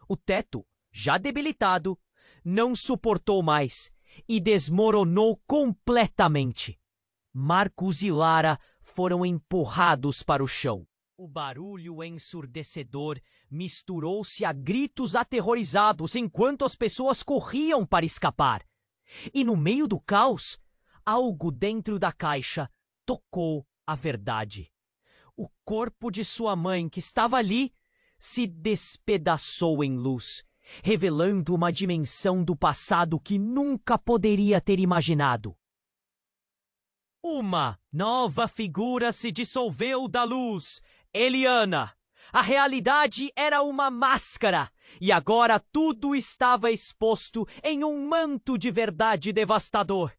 S1: O teto, já debilitado, não suportou mais e desmoronou completamente. Marcos e Lara foram empurrados para o chão. O barulho ensurdecedor misturou-se a gritos aterrorizados enquanto as pessoas corriam para escapar. E no meio do caos, algo dentro da caixa tocou a verdade. O corpo de sua mãe, que estava ali, se despedaçou em luz, revelando uma dimensão do passado que nunca poderia ter imaginado. Uma nova figura se dissolveu da luz. Eliana. A realidade era uma máscara, e agora tudo estava exposto em um manto de verdade devastador.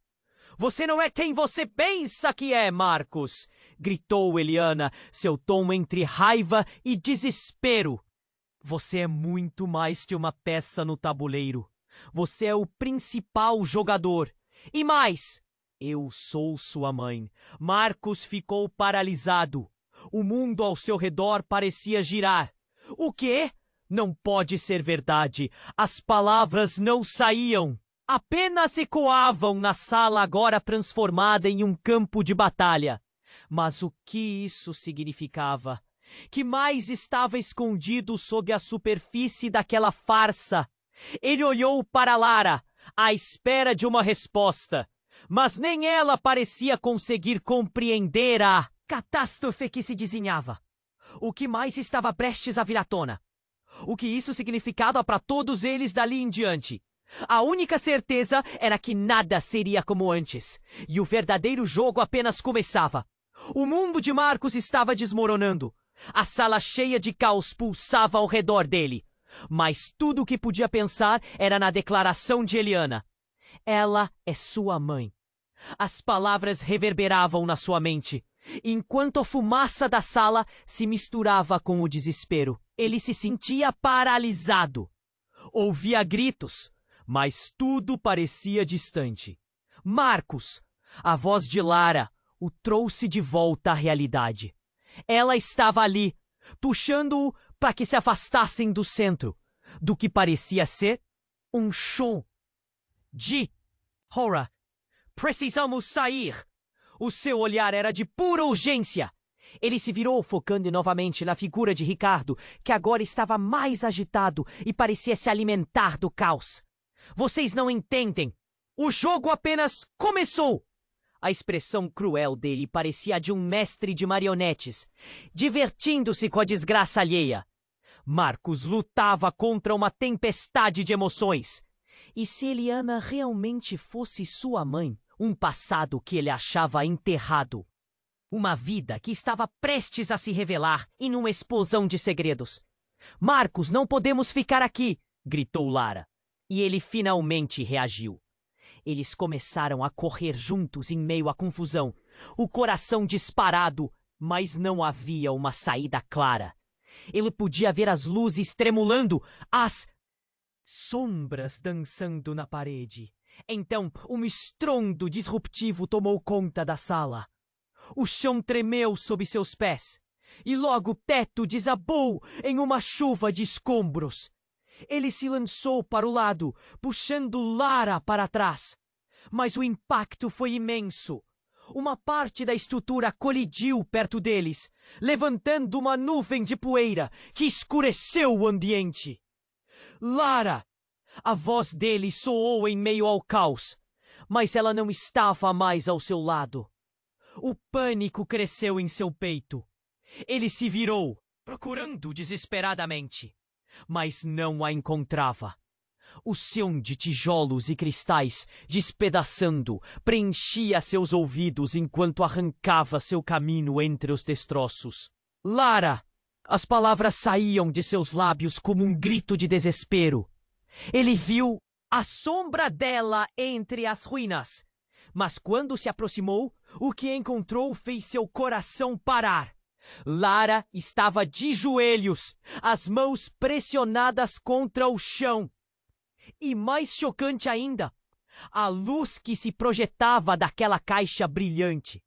S1: Você não é quem você pensa que é, Marcos! Gritou Eliana, seu tom entre raiva e desespero. Você é muito mais que uma peça no tabuleiro. Você é o principal jogador. E mais, eu sou sua mãe. Marcos ficou paralisado. O mundo ao seu redor parecia girar. O quê? Não pode ser verdade. As palavras não saíam. Apenas ecoavam na sala agora transformada em um campo de batalha. Mas o que isso significava? Que mais estava escondido sob a superfície daquela farsa? Ele olhou para Lara, à espera de uma resposta. Mas nem ela parecia conseguir compreender a catástrofe que se desenhava. O que mais estava prestes a vir à tona? O que isso significava para todos eles dali em diante? A única certeza era que nada seria como antes, e o verdadeiro jogo apenas começava. O mundo de Marcos estava desmoronando. A sala cheia de caos pulsava ao redor dele. Mas tudo o que podia pensar era na declaração de Eliana. Ela é sua mãe. As palavras reverberavam na sua mente, enquanto a fumaça da sala se misturava com o desespero. Ele se sentia paralisado. Ouvia gritos, mas tudo parecia distante. Marcos, a voz de Lara, o trouxe de volta à realidade. Ela estava ali, puxando-o para que se afastassem do centro, do que parecia ser um show de horror. Precisamos sair! O seu olhar era de pura urgência. Ele se virou, focando novamente na figura de Ricardo, que agora estava mais agitado e parecia se alimentar do caos. Vocês não entendem. O jogo apenas começou! A expressão cruel dele parecia a de um mestre de marionetes, divertindo-se com a desgraça alheia. Marcos lutava contra uma tempestade de emoções. E se Eliana realmente fosse sua mãe, um passado que ele achava enterrado, uma vida que estava prestes a se revelar em uma explosão de segredos. Marcos, não podemos ficar aqui! Gritou Lara. E ele finalmente reagiu. Eles começaram a correr juntos em meio à confusão, o coração disparado, mas não havia uma saída clara. Ele podia ver as luzes tremulando, as sombras dançando na parede. Então, um estrondo disruptivo tomou conta da sala. O chão tremeu sob seus pés, e logo o teto desabou em uma chuva de escombros. Ele se lançou para o lado, puxando Lara para trás. Mas o impacto foi imenso. Uma parte da estrutura colidiu perto deles, levantando uma nuvem de poeira que escureceu o ambiente. Lara! A voz dele soou em meio ao caos, mas ela não estava mais ao seu lado. O pânico cresceu em seu peito. Ele se virou, procurando desesperadamente, mas não a encontrava. O som de tijolos e cristais despedaçando preenchia seus ouvidos enquanto arrancava seu caminho entre os destroços. Lara! As palavras saíam de seus lábios como um grito de desespero. Ele viu a sombra dela entre as ruínas. Mas quando se aproximou, o que encontrou fez seu coração parar. Lara estava de joelhos, as mãos pressionadas contra o chão. E mais chocante ainda, a luz que se projetava daquela caixa brilhante.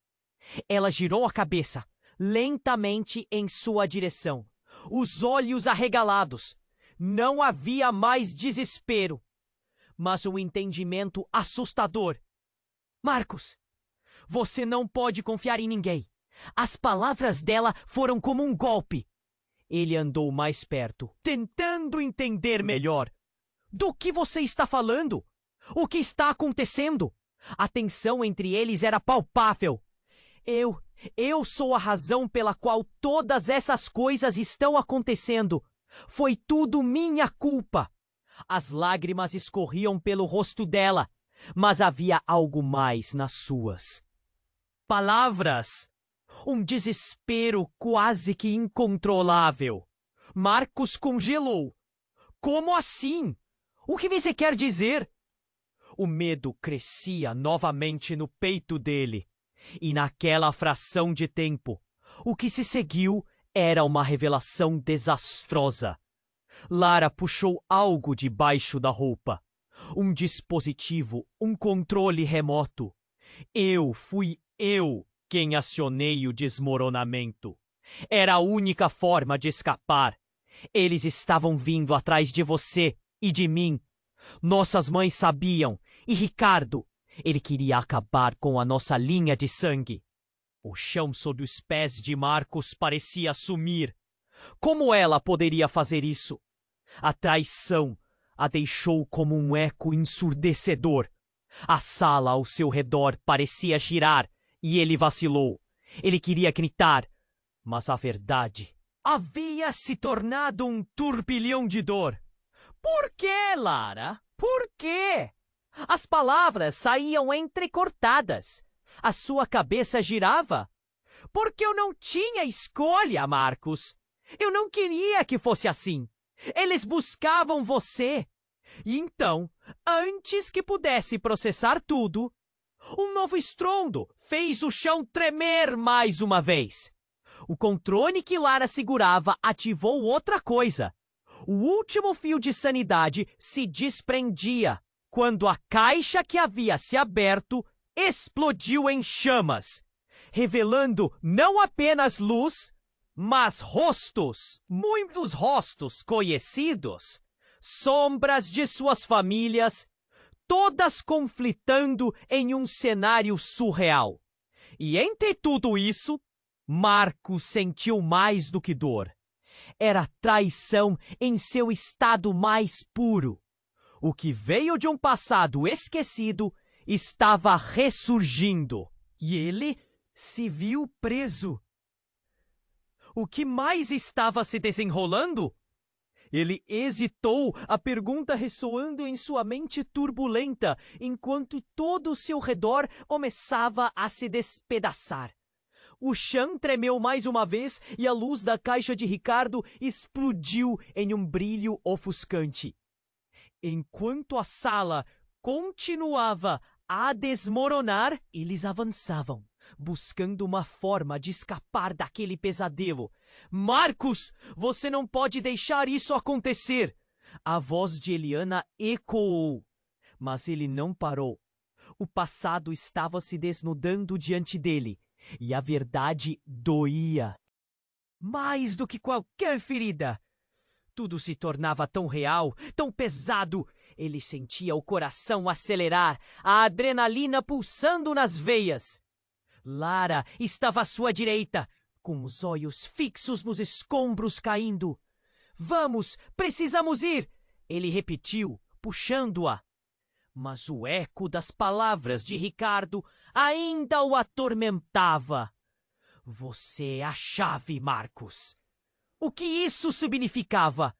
S1: Ela girou a cabeça, lentamente em sua direção, os olhos arregalados. Não havia mais desespero, mas um entendimento assustador. Marcos, você não pode confiar em ninguém. As palavras dela foram como um golpe. Ele andou mais perto, tentando entender melhor. Do que você está falando? O que está acontecendo? A tensão entre eles era palpável. Eu sou a razão pela qual todas essas coisas estão acontecendo. Foi tudo minha culpa. As lágrimas escorriam pelo rosto dela, mas havia algo mais nas suas. Palavras. Um desespero quase que incontrolável. Marcos congelou. Como assim? O que você quer dizer? O medo crescia novamente no peito dele. E naquela fração de tempo, o que se seguiu era uma revelação desastrosa. Lara puxou algo debaixo da roupa. Um dispositivo, um controle remoto. Fui eu quem acionei o desmoronamento. Era a única forma de escapar. Eles estavam vindo atrás de você e de mim. Nossas mães sabiam. E Ricardo, ele queria acabar com a nossa linha de sangue. O chão sob os pés de Marcos parecia sumir. Como ela poderia fazer isso? A traição a deixou como um eco ensurdecedor. A sala ao seu redor parecia girar e ele vacilou. Ele queria gritar, mas a verdade havia se tornado um turbilhão de dor. Por quê, Lara? Por quê? As palavras saíam entrecortadas. A sua cabeça girava. Porque eu não tinha escolha, Marcos. Eu não queria que fosse assim. Eles buscavam você. E então, antes que pudesse processar tudo, um novo estrondo fez o chão tremer mais uma vez. O controle que Lara segurava ativou outra coisa. O último fio de sanidade se desprendia quando a caixa que havia se aberto explodiu em chamas, revelando não apenas luz, mas rostos, muitos rostos conhecidos, sombras de suas famílias, todas conflitando em um cenário surreal. E entre tudo isso, Marcos sentiu mais do que dor. Era traição em seu estado mais puro. O que veio de um passado esquecido estava ressurgindo. E ele se viu preso. O que mais estava se desenrolando? Ele hesitou, a pergunta ressoando em sua mente turbulenta, enquanto todo o seu redor começava a se despedaçar. O chão tremeu mais uma vez e a luz da caixa de Ricardo explodiu em um brilho ofuscante. Enquanto a sala continuava a desmoronar, eles avançavam, buscando uma forma de escapar daquele pesadelo. Marcos, você não pode deixar isso acontecer! A voz de Eliana ecoou, mas ele não parou. O passado estava se desnudando diante dele, e a verdade doía. Mais do que qualquer ferida. Tudo se tornava tão real, tão pesado. Ele sentia o coração acelerar, a adrenalina pulsando nas veias. Lara estava à sua direita, com os olhos fixos nos escombros caindo. Vamos, precisamos ir! Ele repetiu, puxando-a. Mas o eco das palavras de Ricardo ainda o atormentava. Você é a chave, Marcos. O que isso significava?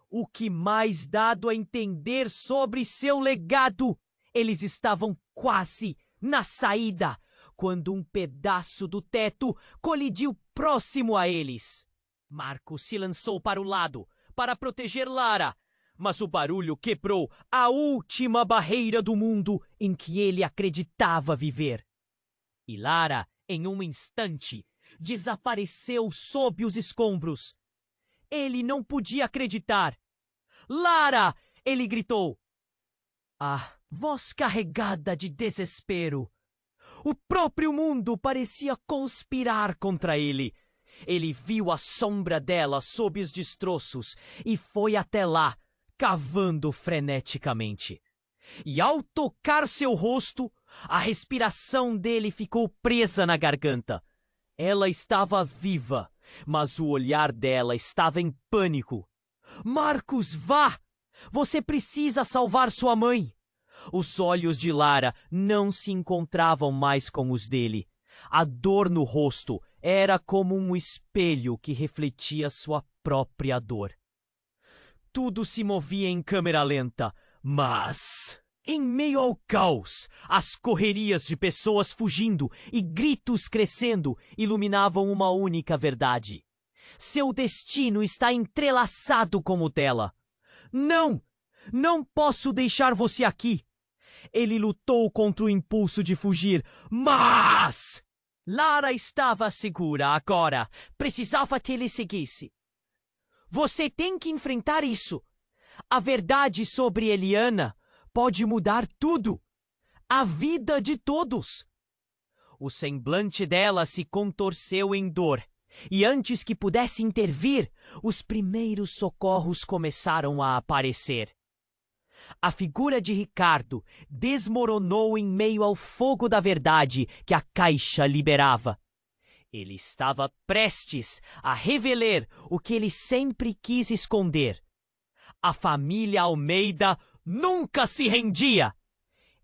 S1: O que mais dado a entender sobre seu legado? Eles estavam quase na saída, quando um pedaço do teto colidiu próximo a eles. Marcos se lançou para o lado, para proteger Lara, mas o barulho quebrou a última barreira do mundo em que ele acreditava viver. E Lara, em um instante, desapareceu sob os escombros. Ele não podia acreditar. Lara! Ele gritou. A voz carregada de desespero. O próprio mundo parecia conspirar contra ele. Ele viu a sombra dela sob os destroços e foi até lá, cavando freneticamente. E ao tocar seu rosto, a respiração dele ficou presa na garganta. Ela estava viva, mas o olhar dela estava em pânico. Marcos, vá! Você precisa salvar sua mãe! Os olhos de Lara não se encontravam mais com os dele. A dor no rosto era como um espelho que refletia sua própria dor. Tudo se movia em câmera lenta, mas... em meio ao caos, as correrias de pessoas fugindo e gritos crescendo iluminavam uma única verdade. Seu destino está entrelaçado com o dela. Não! Não posso deixar você aqui! Ele lutou contra o impulso de fugir, mas... Lara estava segura agora. Precisava que ele seguisse. Você tem que enfrentar isso. A verdade sobre Eliana pode mudar tudo. A vida de todos. O semblante dela se contorceu em dor. E antes que pudesse intervir, os primeiros socorros começaram a aparecer. A figura de Ricardo desmoronou em meio ao fogo da verdade que a caixa liberava. Ele estava prestes a revelar o que ele sempre quis esconder. A família Almeida nunca se rendia.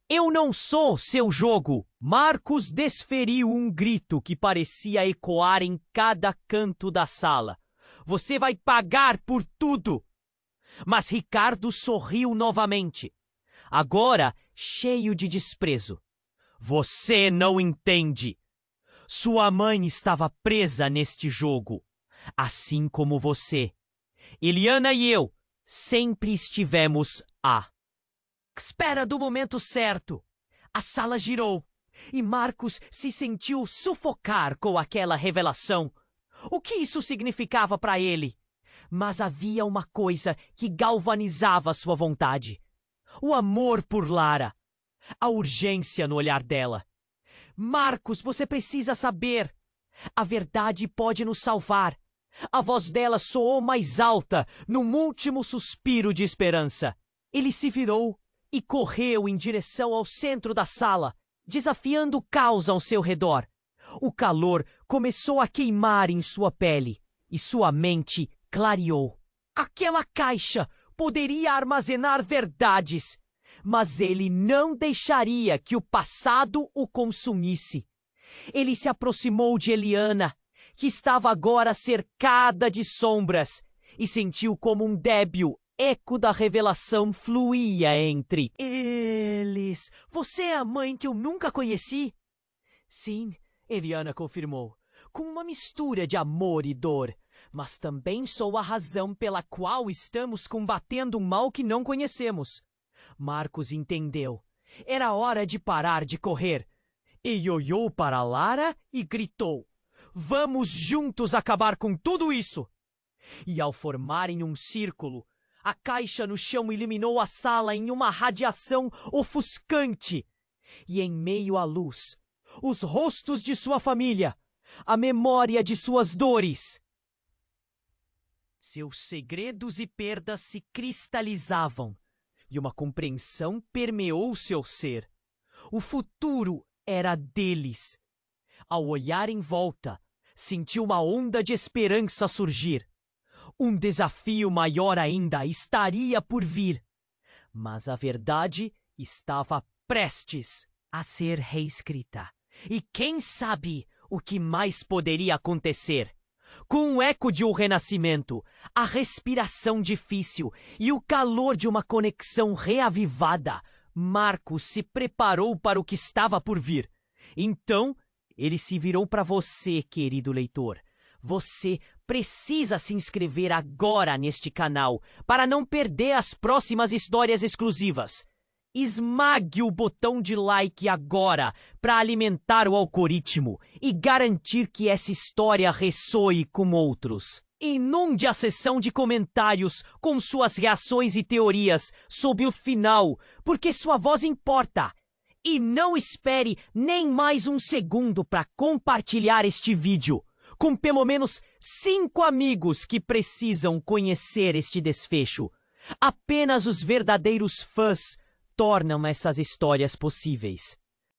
S1: Eu não sou seu jogo. Marcos desferiu um grito que parecia ecoar em cada canto da sala. Você vai pagar por tudo. Mas Ricardo sorriu novamente, agora cheio de desprezo. Você não entende. Sua mãe estava presa neste jogo, assim como você. Eliana e eu sempre estivemos à espera do momento certo. A sala girou e Marcos se sentiu sufocar com aquela revelação. O que isso significava para ele? Mas havia uma coisa que galvanizava sua vontade. O amor por Lara. A urgência no olhar dela. Marcos, você precisa saber. A verdade pode nos salvar. A voz dela soou mais alta num último suspiro de esperança. Ele se virou e correu em direção ao centro da sala, desafiando o caos ao seu redor. O calor começou a queimar em sua pele e sua mente clareou. Aquela caixa poderia armazenar verdades, mas ele não deixaria que o passado o consumisse. Ele se aproximou de Eliana, que estava agora cercada de sombras, e sentiu como um débil eco da revelação fluía entre eles. Você é a mãe que eu nunca conheci? Sim, Eliana confirmou, com uma mistura de amor e dor. Mas também sou a razão pela qual estamos combatendo um mal que não conhecemos. Marcos entendeu. Era hora de parar de correr. E olhou para Lara e gritou: vamos juntos acabar com tudo isso! E ao formarem um círculo, a caixa no chão iluminou a sala em uma radiação ofuscante. E em meio à luz, os rostos de sua família, a memória de suas dores. Seus segredos e perdas se cristalizavam, e uma compreensão permeou seu ser. O futuro era deles. Ao olhar em volta, sentiu uma onda de esperança surgir. Um desafio maior ainda estaria por vir. Mas a verdade estava prestes a ser reescrita. E quem sabe o que mais poderia acontecer? Com o eco de um renascimento, a respiração difícil e o calor de uma conexão reavivada, Marcos se preparou para o que estava por vir. Então, ele se virou para você, querido leitor. Você precisa se inscrever agora neste canal para não perder as próximas histórias exclusivas. Esmague o botão de like agora para alimentar o algoritmo e garantir que essa história ressoe com outros. Inunde a seção de comentários com suas reações e teorias sobre o final, porque sua voz importa. E não espere nem mais um segundo para compartilhar este vídeo com pelo menos 5 amigos que precisam conhecer este desfecho. Apenas os verdadeiros fãs tornam essas histórias possíveis.